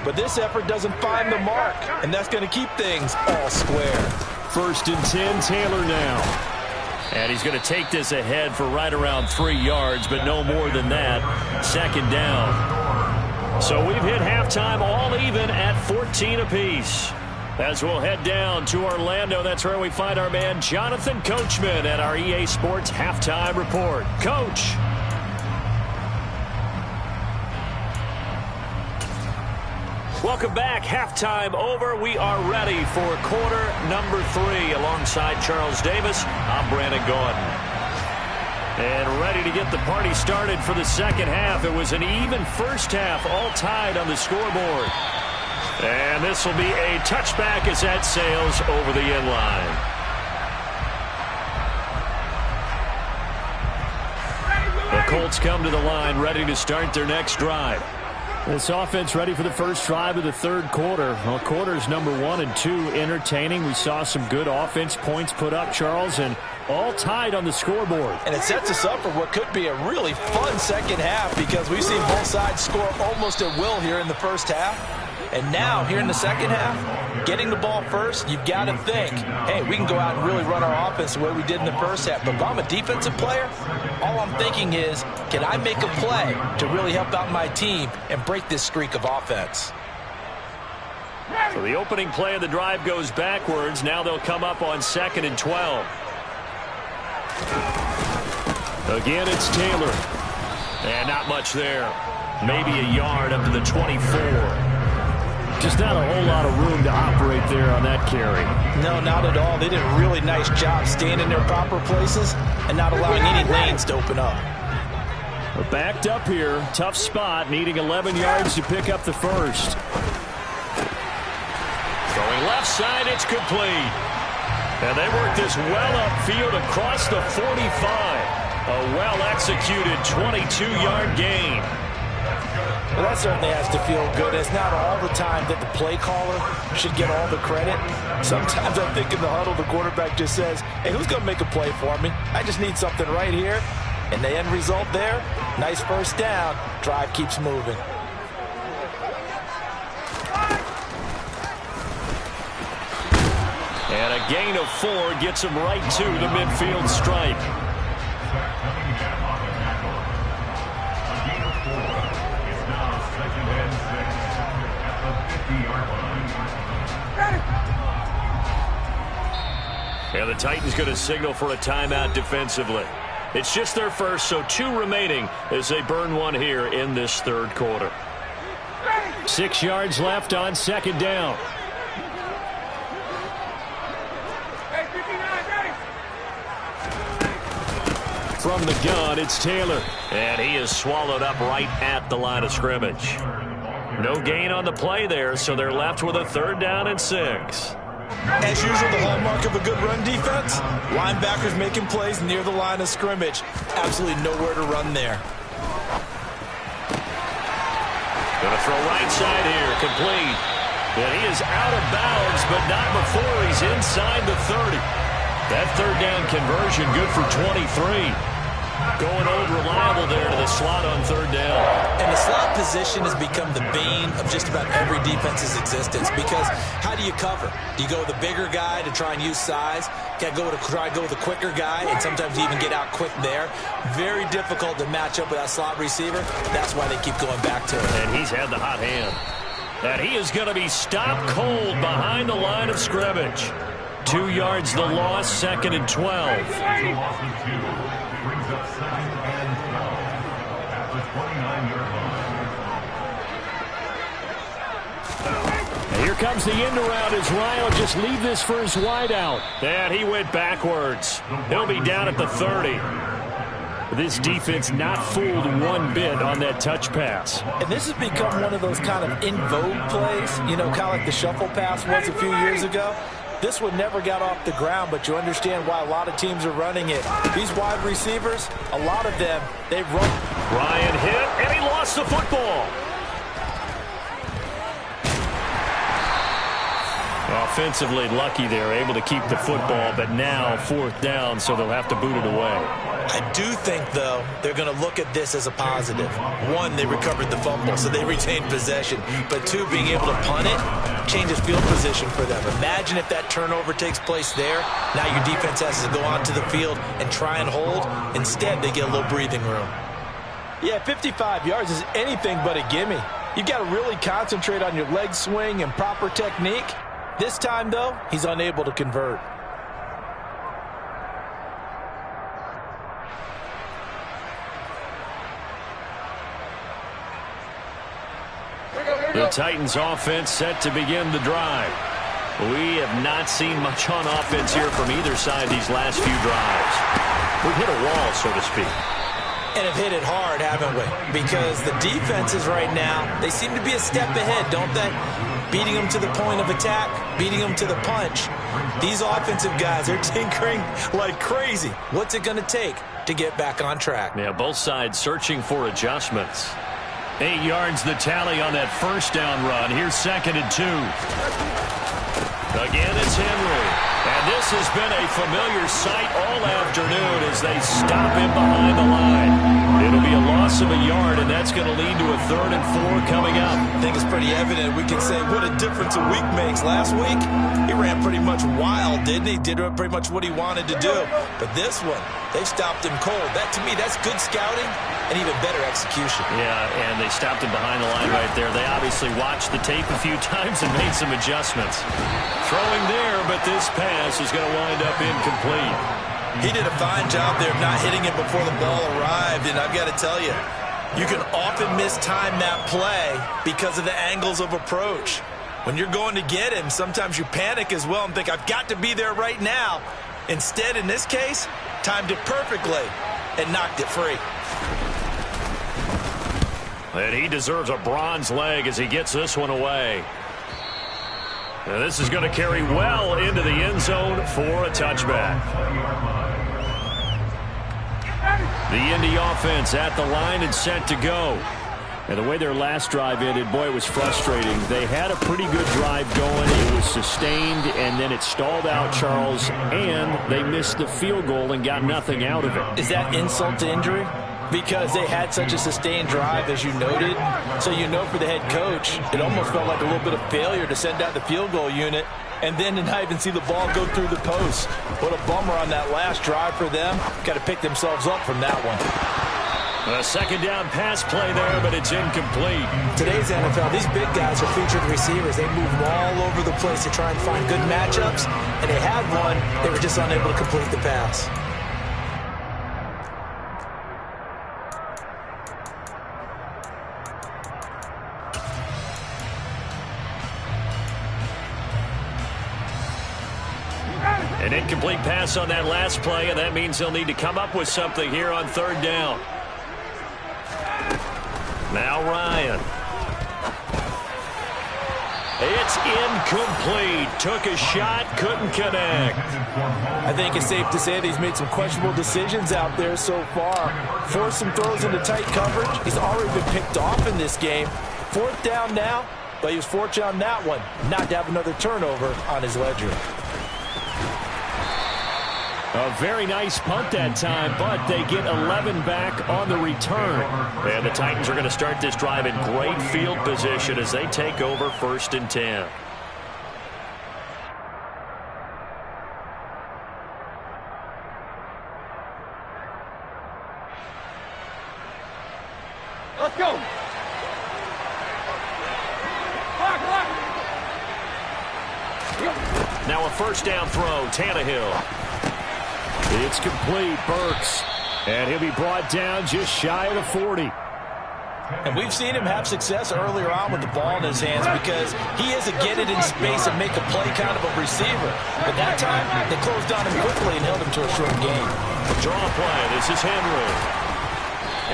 but this effort doesn't find the mark, and that's going to keep things all square. 1st and 10, Taylor now. And he's going to take this ahead for right around 3 yards, but no more than that. 2nd down. So we've hit halftime all even at 14 apiece. As we'll head down to Orlando, that's where we find our man Jonathan Coachman at our EA Sports Halftime Report. Coach. Welcome back. Halftime over. We are ready for quarter number 3. Alongside Charles Davis, I'm Brandon Gaudin. And ready to get the party started for the second half. It was an even first half, all tied on the scoreboard. And this will be a touchback as that sails over the end line. The Colts come to the line ready to start their next drive. This offense ready for the first drive of the 3rd quarter. Well, quarters number 1 and 2 entertaining. We saw some good offense points put up, Charles, and all tied on the scoreboard. And it sets us up for what could be a really fun second half because we've seen both sides score almost at will here in the first half. And now, here in the second half, getting the ball first, you've got to think, hey, we can go out and really run our offense the way we did in the first half. But if I'm a defensive player, all I'm thinking is, can I make a play to really help out my team and break this streak of offense? So the opening play of the drive goes backwards. Now they'll come up on 2nd and 12. Again, it's Taylor. And not much there. Maybe a yard up to the 24. Just not a whole lot of room to operate there on that carry. No, not at all. They did a really nice job staying in their proper places and not allowing any lanes to open up. We're backed up here. Tough spot, needing 11 yards to pick up the first. Going left side, it's complete. And they work this well upfield across the 45. A well-executed 22-yard gain. Well, that certainly has to feel good. It's not all the time that the play caller should get all the credit. Sometimes I think in the huddle, the quarterback just says, hey, who's going to make a play for me? I just need something right here. And the end result there, nice first down. Drive keeps moving. And a gain of 4 gets him right to the midfield stripe. And the Titans going to signal for a timeout defensively. It's just their first, so 2 remaining as they burn 1 here in this third quarter. 6 yards left on second down. From the gun, it's Taylor. And he is swallowed up right at the line of scrimmage. No gain on the play there, so they're left with a 3rd down and 6. As usual, the hallmark of a good run defense, linebackers making plays near the line of scrimmage. Absolutely nowhere to run there. Going to throw right side here, complete. And he is out of bounds, but not before he's inside the 30. That 3rd down conversion good for 23. Going old reliable there to the slot on 3rd down. And the slot position has become the bane of just about every defense's existence, because how do you cover? Do you go with a bigger guy to try and use size? Can't go with try to go with a quicker guy, and sometimes you even get out quick there. Very difficult to match up with that slot receiver. That's why they keep going back to it. And he's had the hot hand. And he is going to be stopped cold behind the line of scrimmage. 2 yards the loss, 2nd and 12. Here comes the end around as Ryan will just leave this for his wideout. And he went backwards. He'll be down at the 30. This defense not fooled one bit on that touch pass. And this has become one of those kind of in vogue plays, you know, kind of like the shuffle pass was a few years ago. This one never got off the ground, but you understand why a lot of teams are running it. These wide receivers, a lot of them, they run. Ryan hit, and he lost the football. Offensively lucky they're able to keep the football, but now 4th down, so they'll have to boot it away. I do think, though, they're going to look at this as a positive. 1, they recovered the fumble, so they retained possession. But 2, being able to punt it changes field position for them. Imagine if that turnover takes place there. Now your defense has to go onto the field and try and hold. Instead, they get a little breathing room. Yeah, 55 yards is anything but a gimme. You've got to really concentrate on your leg swing and proper technique. This time, though, he's unable to convert. The Titans offense set to begin the drive. We have not seen much on offense here from either side these last few drives. We've hit a wall, so to speak. And have hit it hard, haven't we? Because the defenses right now, they seem to be a step ahead, don't they? Beating them to the point of attack, beating them to the punch. These offensive guys are tinkering like crazy. What's it going to take to get back on track? Yeah, both sides searching for adjustments. 8 yards the tally on that 1st down run. Here's 2nd and 2. Again, it's Henry. And this has been a familiar sight all afternoon as they stop him behind the line. It'll be a loss of a yard, and that's going to lead to a 3rd and 4 coming up. I think it's pretty evident. We can say what a difference a week makes. Last week, he ran pretty much wild, didn't he? Did pretty much what he wanted to do. But this one, they stopped him cold. That, to me, that's good scouting and even better execution. Yeah, and they stopped him behind the line right there. They obviously watched the tape a few times and made some adjustments. Throwing there, but this pass is going to wind up incomplete. He did a fine job there of not hitting it before the ball arrived, and I've got to tell you, you can often mistime that play because of the angles of approach. When you're going to get him, sometimes you panic as well and think, I've got to be there right now. Instead, in this case, timed it perfectly and knocked it free. And he deserves a bronze leg as he gets this one away. And this is going to carry well into the end zone for a touchback. The Indy offense at the line and set to go. And the way their last drive ended, boy, it was frustrating. They had a pretty good drive going. It was sustained, and then it stalled out, Charles, and they missed the field goal and got nothing out of it. Is that insult to injury? Because they had such a sustained drive, as you noted. So you know for the head coach, it almost felt like a little bit of failure to send out the field goal unit. and then to not even see the ball go through the post. What a bummer on that last drive for them. Got to pick themselves up from that one. A second down pass play there, but it's incomplete. Today's NFL, these big guys are featured receivers. They move all over the place to try and find good matchups, and they had one. They were just unable to complete the pass. An incomplete pass on that last play, and that means they'll need to come up with something here on third down. Now Ryan. It's incomplete. Took a shot, couldn't connect. I think it's safe to say that he's made some questionable decisions out there so far. Forced some throws into tight coverage. He's already been picked off in this game. Fourth down now, but he was fortunate on that one not to have another turnover on his ledger. A very nice punt that time, but they get 11 back on the return. And the Titans are going to start this drive in great field position as they take over 1st and 10. Let's go. Now a first down throw, Tannehill. It's complete, Burks. And he'll be brought down just shy of the 40. And we've seen him have success earlier on with the ball in his hands because he is a get it in space and make a play kind of a receiver. But that time, they closed on him quickly and held him to a short gain. Draw play. This is Henry.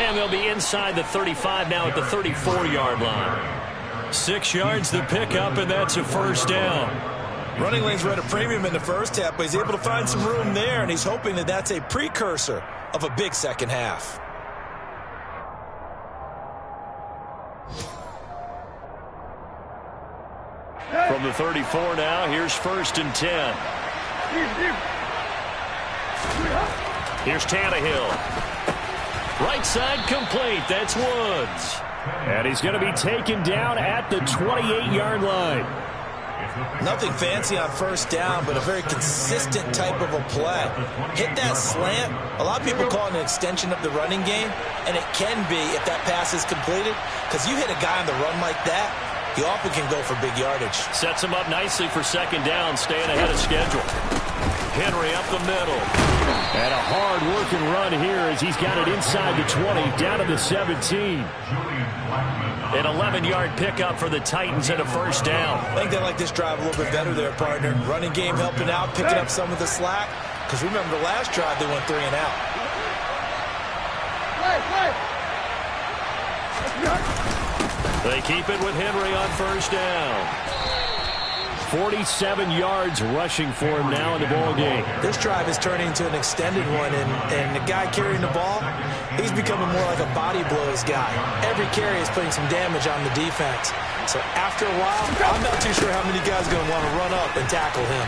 And they'll be inside the 35 now at the 34-yard line. 6 yards the pickup, and that's a first down. Running lanes were at a premium in the first half, but he's able to find some room there, and he's hoping that that's a precursor of a big second half. From the 34 now, here's 1st and 10. Here's Tannehill. Right side complete. That's Woods. And he's going to be taken down at the 28-yard line. Nothing fancy on first down, but a very consistent type of a play. Hit that slant. A lot of people call it an extension of the running game, and it can be if that pass is completed, because you hit a guy on the run like that, he often can go for big yardage. Sets him up nicely for second down, staying ahead of schedule. Henry up the middle. And a hard-working run here as he's got it inside the 20, down to the 17. An 11-yard pickup for the Titans and a first down. I think they like this drive a little bit better there, partner. Running game helping out, picking up some of the slack. Because remember, the last drive they went 3 and out. They keep it with Henry on first down. 47 yards rushing for him now in the ball game. This drive is turning into an extended one, and the guy carrying the ball, he's becoming more like a body blows guy. Every carry is putting some damage on the defense. So after a while, I'm not too sure how many guys are going to want to run up and tackle him.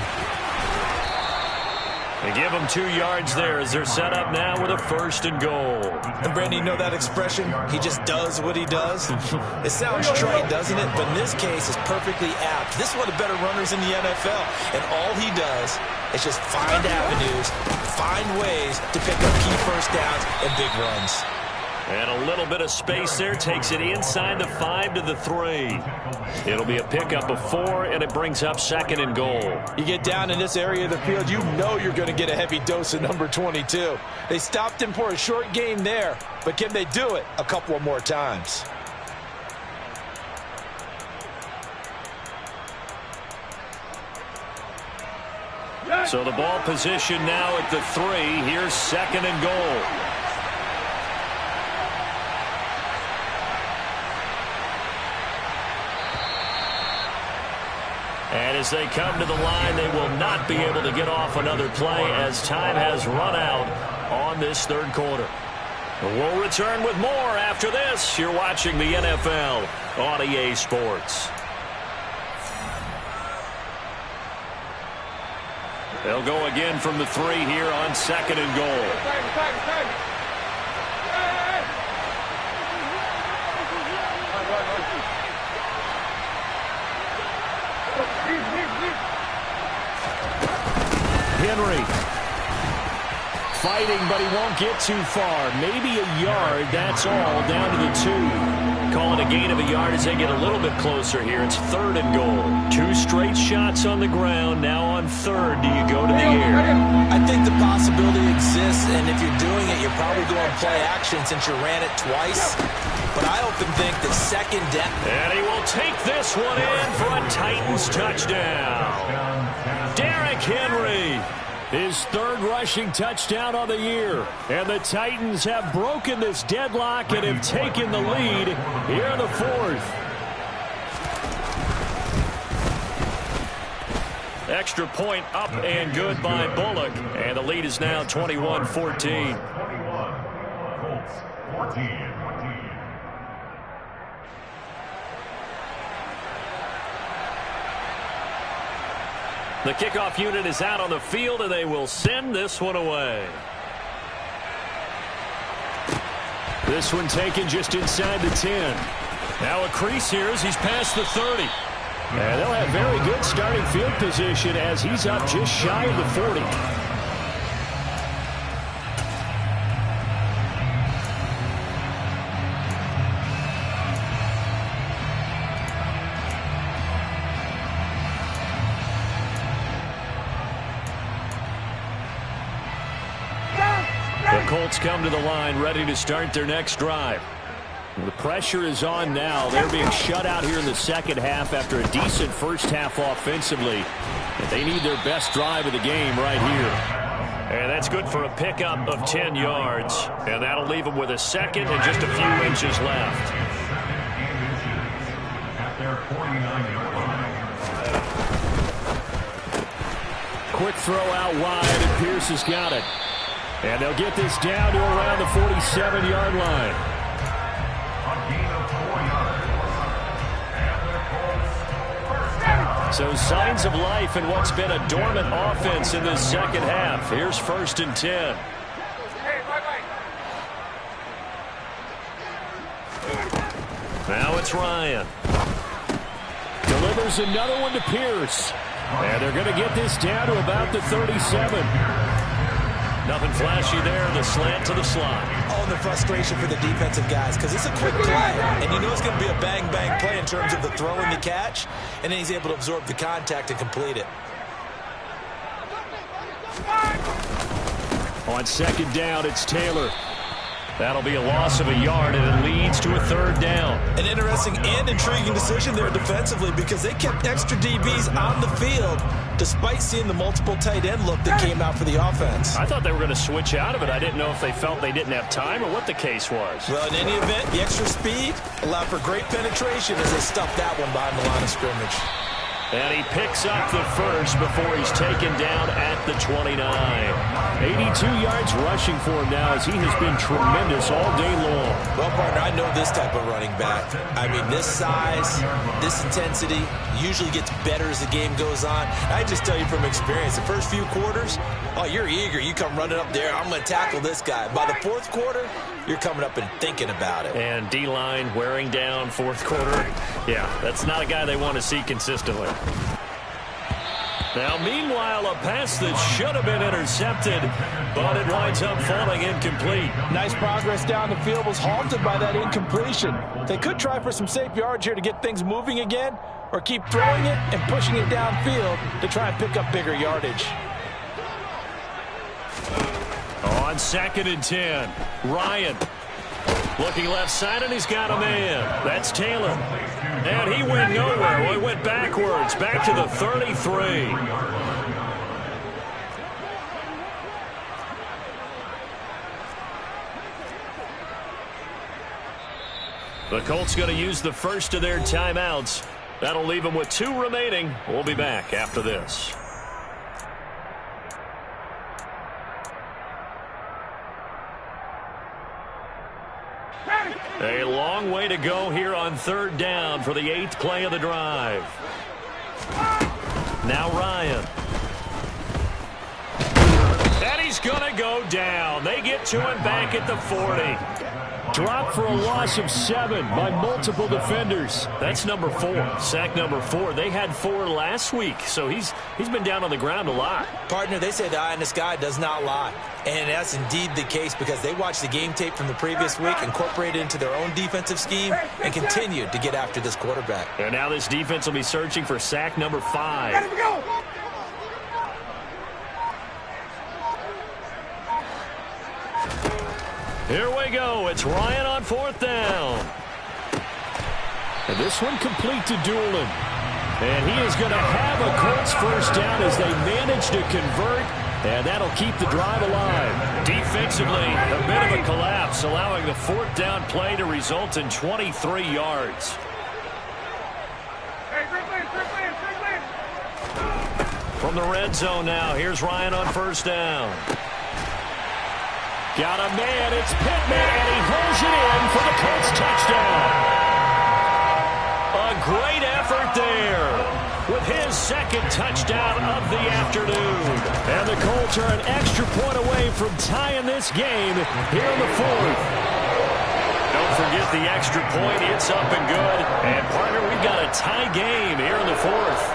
They give him 2 yards there as they're set up now with a 1st and goal. And Brandon, you know that expression? He just does what he does. It sounds trite, doesn't it? But in this case, it's perfectly apt. This is one of the better runners in the NFL. And all he does is just find avenues, find ways to pick up key first downs and big runs. And a little bit of space there takes it inside the 5 to the 3. It'll be a pickup of 4, and it brings up 2nd and goal. You get down in this area of the field, you know you're going to get a heavy dose of number 22. They stopped him for a short gain there, but can they do it a couple more times? So the ball position now at the 3. Here's 2nd and goal. And as they come to the line, they will not be able to get off another play as time has run out on this third quarter. We'll return with more after this. You're watching the NFL on EA Sports. They'll go again from the 3 here on 2nd and goal. Henry. Fighting, but he won't get too far. Maybe a yard, that's all, down to the 2. Calling a gain of a yard as they get a little bit closer here. It's 3rd and goal. 2 straight shots on the ground. Now on 3rd, do you go to the air? I think the possibility exists, and if you're doing it, you're probably going play action since you ran it twice. But I often think that 2nd down. And he will take this one in for a Titans touchdown. Derrick Henry. His 3rd rushing touchdown on the year. And the Titans have broken this deadlock and have taken the lead here in the 4th. Extra point up and good by Bullock. And the lead is now 21-14. 21. Colts 14. The kickoff unit is out on the field, and they will send this one away. This one taken just inside the 10. Now a crease here as he's past the 30. And they'll have very good starting field position as he's up just shy of the 40. The Colts come to the line ready to start their next drive. The pressure is on now. They're being shut out here in the second half after a decent first half offensively. And they need their best drive of the game right here. And that's good for a pickup of 10 yards. And that'll leave them with a 2nd and just a few inches left. At their 49-yard line. Quick throw out wide, and Pierce has got it. And they'll get this down to around the 47-yard line. A gain of 4 yards. And the Colts first down. So signs of life in what's been a dormant offense in this second half. Here's 1st and 10. Now it's Ryan. Delivers another one to Pierce. And they're going to get this down to about the 37. Nothing flashy there. The slant to the slot. Oh, and the frustration for the defensive guys because it's a quick play. And you know it's going to be a bang-bang play in terms of the throw and the catch. And then he's able to absorb the contact and complete it. On 2nd down, it's Taylor. That'll be a loss of a yard, and it leads to a 3rd down. An interesting and intriguing decision there defensively because they kept extra DBs on the field despite seeing the multiple tight end look that came out for the offense. I thought they were going to switch out of it. I didn't know if they felt they didn't have time or what the case was. Well, in any event, the extra speed allowed for great penetration as they stuffed that one behind the line of scrimmage. And he picks up the 1st before he's taken down at the 29. 82 yards rushing for him now as he has been tremendous all day long. Well, partner, I know this type of running back. I mean, this size, this intensity usually gets better as the game goes on. I just tell you from experience, the first few quarters, oh, you're eager. You come running up there, I'm going to tackle this guy. By the 4th quarter, you're coming up and thinking about it. And D-line wearing down 4th quarter. Yeah, that's not a guy they want to see consistently. Now, meanwhile, a pass that should have been intercepted, but it winds up falling incomplete. Nice progress down the field was halted by that incompletion. They could try for some safe yards here to get things moving again, or keep throwing it and pushing it downfield to try and pick up bigger yardage. On 2nd and 10, Ryan looking left side, and he's got a man. That's Taylor. And he went nowhere. Well, he went backwards, back to the 33. The Colts going to use the first of their timeouts. That'll leave them with 2 remaining. We'll be back after this. A long way to go here on 3rd down for the 8th play of the drive. Now Ryan. And he's going to go down. They get to him back at the 40. Dropped for a loss of 7 by multiple defenders. That's number 4, sack number 4. They had 4 last week, so he's been down on the ground a lot. Partner, they say the eye in the sky does not lie. And that's indeed the case because they watched the game tape from the previous week, incorporated it into their own defensive scheme, and continued to get after this quarterback. And now this defense will be searching for sack number 5. Let him go. Here we go. It's Ryan on 4th down. And this one complete to Doolin. And he is going to have a Colts first down as they manage to convert. And that'll keep the drive alive. Defensively, a bit of a collapse, allowing the 4th down play to result in 23 yards. Hey, quick clear. From the red zone now, here's Ryan on 1st down. Got a man, it's Pittman, and he holds it in for the Colts touchdown. A great effort there with his 2nd touchdown of the afternoon. And the Colts are an extra point away from tying this game here in the 4th. Don't forget the extra point. It's up and good. And, partner, we've got a tie game here in the 4th.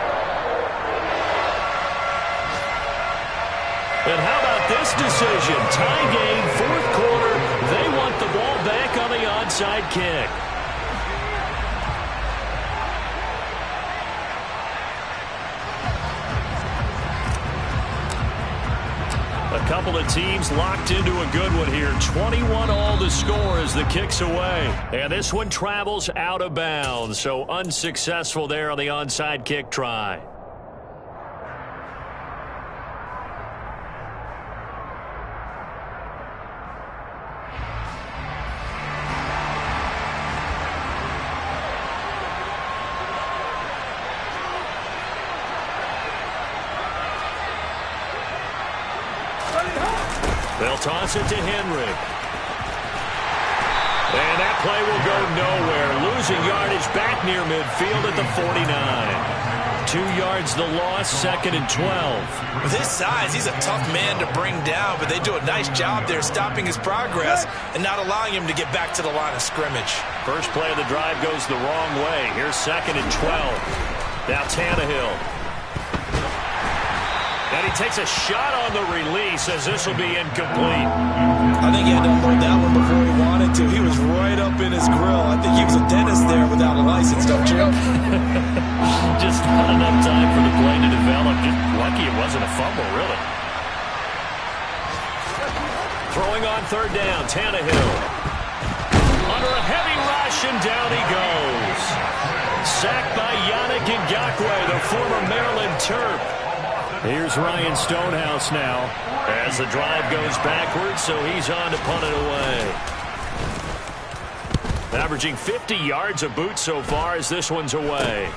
And how about this decision? Tie game, 4th quarter. They want the ball back on the onside kick. A couple of teams locked into a good one here. 21-all the score as the kick's away. And this one travels out of bounds, so unsuccessful there on the onside kick try. They'll toss it to Henry. And that play will go nowhere. Losing yardage back near midfield at the 49. 2 yards the loss, 2nd and 12. With his size, he's a tough man to bring down, but they do a nice job there stopping his progress and not allowing him to get back to the line of scrimmage. First play of the drive goes the wrong way. Here's 2nd and 12. Now Tannehill. And he takes a shot on the release as this will be incomplete. I think he had to unload that one before he wanted to. He was right up in his grill. I think he was a dentist there without a license, don't you? Just not enough time for the play to develop. Just lucky it wasn't a fumble, really. Throwing on 3rd down, Tannehill. Under a heavy rush, and down he goes. Sacked by Yannick Ngakoue, the former Maryland Terp. Here's Ryan Stonehouse now. As the drive goes backwards, so he's on to punt it away. Averaging 50 yards a boot so far as this one's away.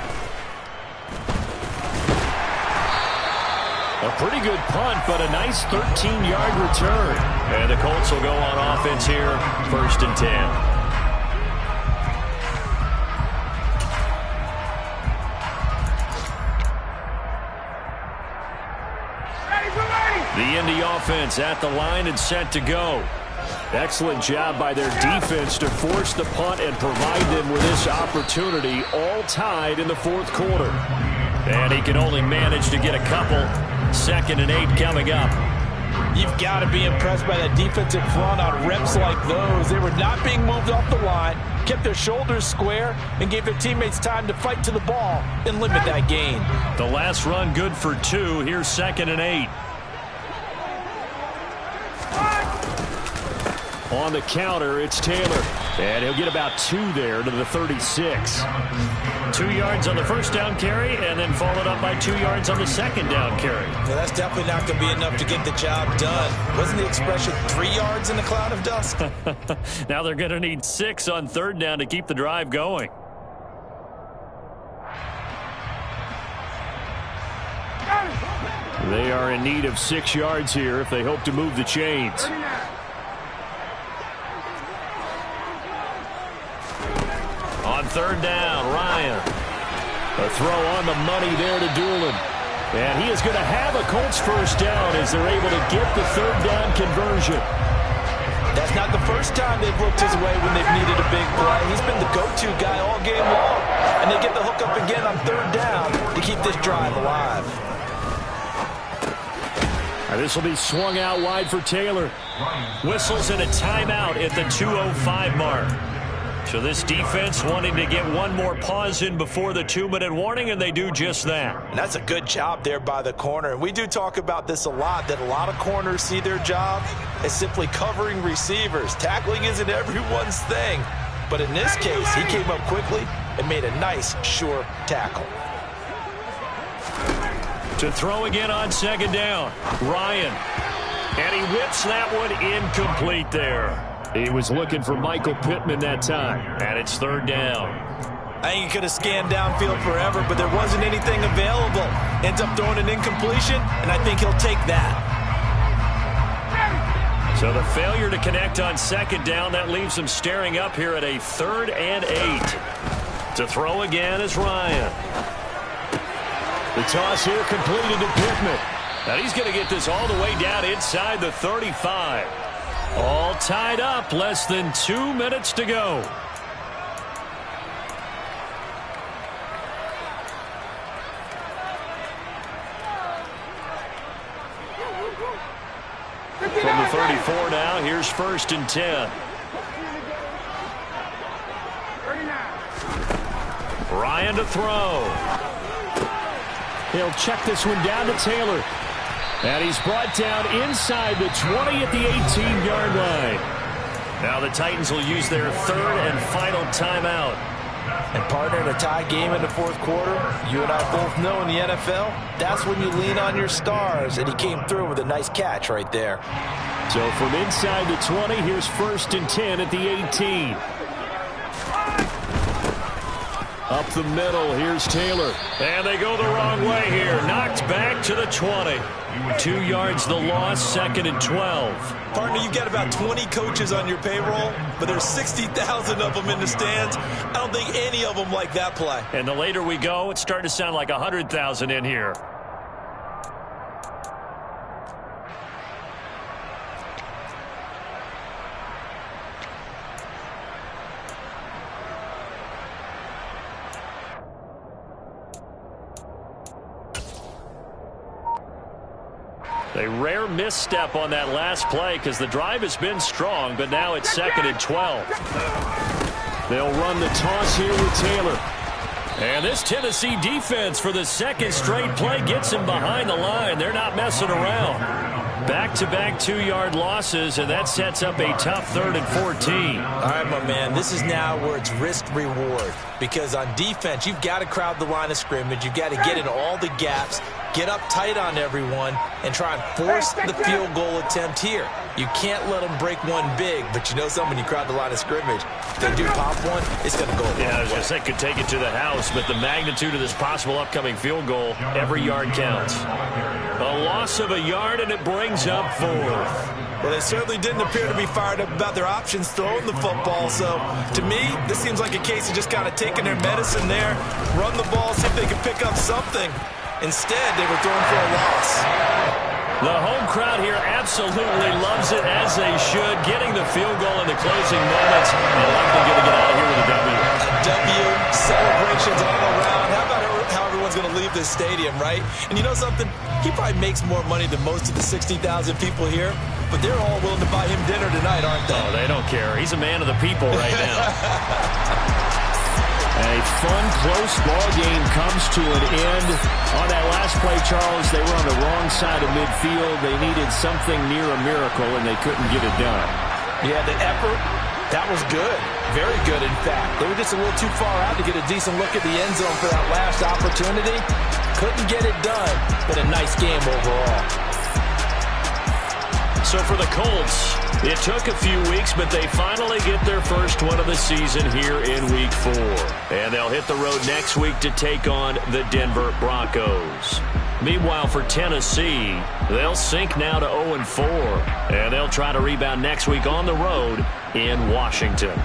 A pretty good punt, but a nice 13-yard return. And the Colts will go on offense here, 1st and 10. The Indy offense at the line and set to go. Excellent job by their defense to force the punt and provide them with this opportunity, all tied in the 4th quarter. And he can only manage to get a couple. 2nd and 8 coming up. You've got to be impressed by that defensive front on reps like those. They were not being moved off the line, kept their shoulders square, and gave their teammates time to fight to the ball and limit that gain. The last run good for 2. Here's 2nd and 8. On the counter, it's Taylor. And he'll get about 2 there to the 36. 2 yards on the 1st down carry, and then followed up by 2 yards on the 2nd down carry. Yeah, that's definitely not going to be enough to get the job done. Wasn't the expression 3 yards in a cloud of dust? Now they're going to need 6 on 3rd down to keep the drive going. They are in need of 6 yards here if they hope to move the chains. On 3rd down, Ryan. A throw on the money there to Doolin. And he is going to have a Colts first down as they're able to get the 3rd down conversion. That's not the first time they've looked his way when they've needed a big play. He's been the go-to guy all game long. And they get the hook up again on third down to keep this drive alive. This will be swung out wide for Taylor. Whistles in a timeout at the 2:05 mark. So this defense wanting to get one more pause in before the 2-minute warning, and they do just that. And that's a good job there by the corner. And we do talk about this a lot, that a lot of corners see their job as simply covering receivers. Tackling isn't everyone's thing. But in this case, he came up quickly and made a nice, sure tackle. To throw again on second down, Ryan. And he whips that one incomplete there. He was looking for Michael Pittman that time. And it's third down. I think he could have scanned downfield forever, but there wasn't anything available. Ends up throwing an incompletion, and I think he'll take that. So the failure to connect on second down, that leaves him staring up here at a 3rd and 8. To throw again is Ryan. The toss here completed to Pittman. Now he's going to get this all the way down inside the 35. All tied up, less than 2 minutes to go. From the 34 now, here's 1st and 10. Ryan to throw. He'll check this one down to Taylor. And he's brought down inside the 20 at the 18-yard line. Now the Titans will use their 3rd and final timeout. And partner, in a tie game in the 4th quarter, you and I both know in the NFL, that's when you lean on your stars. And he came through with a nice catch right there. So from inside the 20, here's 1st and 10 at the 18. Up the middle, here's Taylor. And they go the wrong way here. Knocked back to the 20. 2 yards the loss, 2nd and 12. Partner, you've got about 20 coaches on your payroll, but there's 60,000 of them in the stands. I don't think any of them like that play. And the later we go, it's starting to sound like 100,000 in here. A rare misstep on that last play because the drive has been strong, but now it's 2nd and 12. They'll run the toss here with Taylor. And this Tennessee defense for the 2nd straight play gets him behind the line. They're not messing around. Back-to-back 2-yard losses, and that sets up a tough 3rd and 14. All right, my man, this is now where it's risk-reward. Because on defense, you've got to crowd the line of scrimmage. You've got to get in all the gaps, get up tight on everyone, and try and force the field goal attempt here. You can't let them break one big, but you know something, when you crowd the line of scrimmage, if they do pop one, it's going to go. Yeah, I was going to say, could take it to the house, but the magnitude of this possible upcoming field goal, every yard counts. A loss of a yard, and it brings up 4th. Well, they certainly didn't appear to be fired up about their options throwing the football. So, to me, this seems like a case of just kind of taking their medicine there, run the ball, see if they can pick up something. Instead, they were throwing for a loss. The home crowd here absolutely loves it, as they should, getting the field goal in the closing moments, and likely going to get out of here with a W. W, celebrations all around. How about how everyone's going to leave this stadium, right? And you know something? He probably makes more money than most of the 60,000 people here, but they're all willing to buy him dinner tonight, aren't they? Oh, they don't care. He's a man of the people right now. A fun, close ball game comes to an end. On that last play, Charles, they were on the wrong side of midfield. They needed something near a miracle, and they couldn't get it done. Yeah, the effort, that was good. Very good, in fact. They were just a little too far out to get a decent look at the end zone for that last opportunity. Couldn't get it done, but a nice game overall. So for the Colts, it took a few weeks, but they finally get their first one of the season here in Week 4. And they'll hit the road next week to take on the Denver Broncos. Meanwhile, for Tennessee, they'll sink now to 0-4. And they'll try to rebound next week on the road in Washington.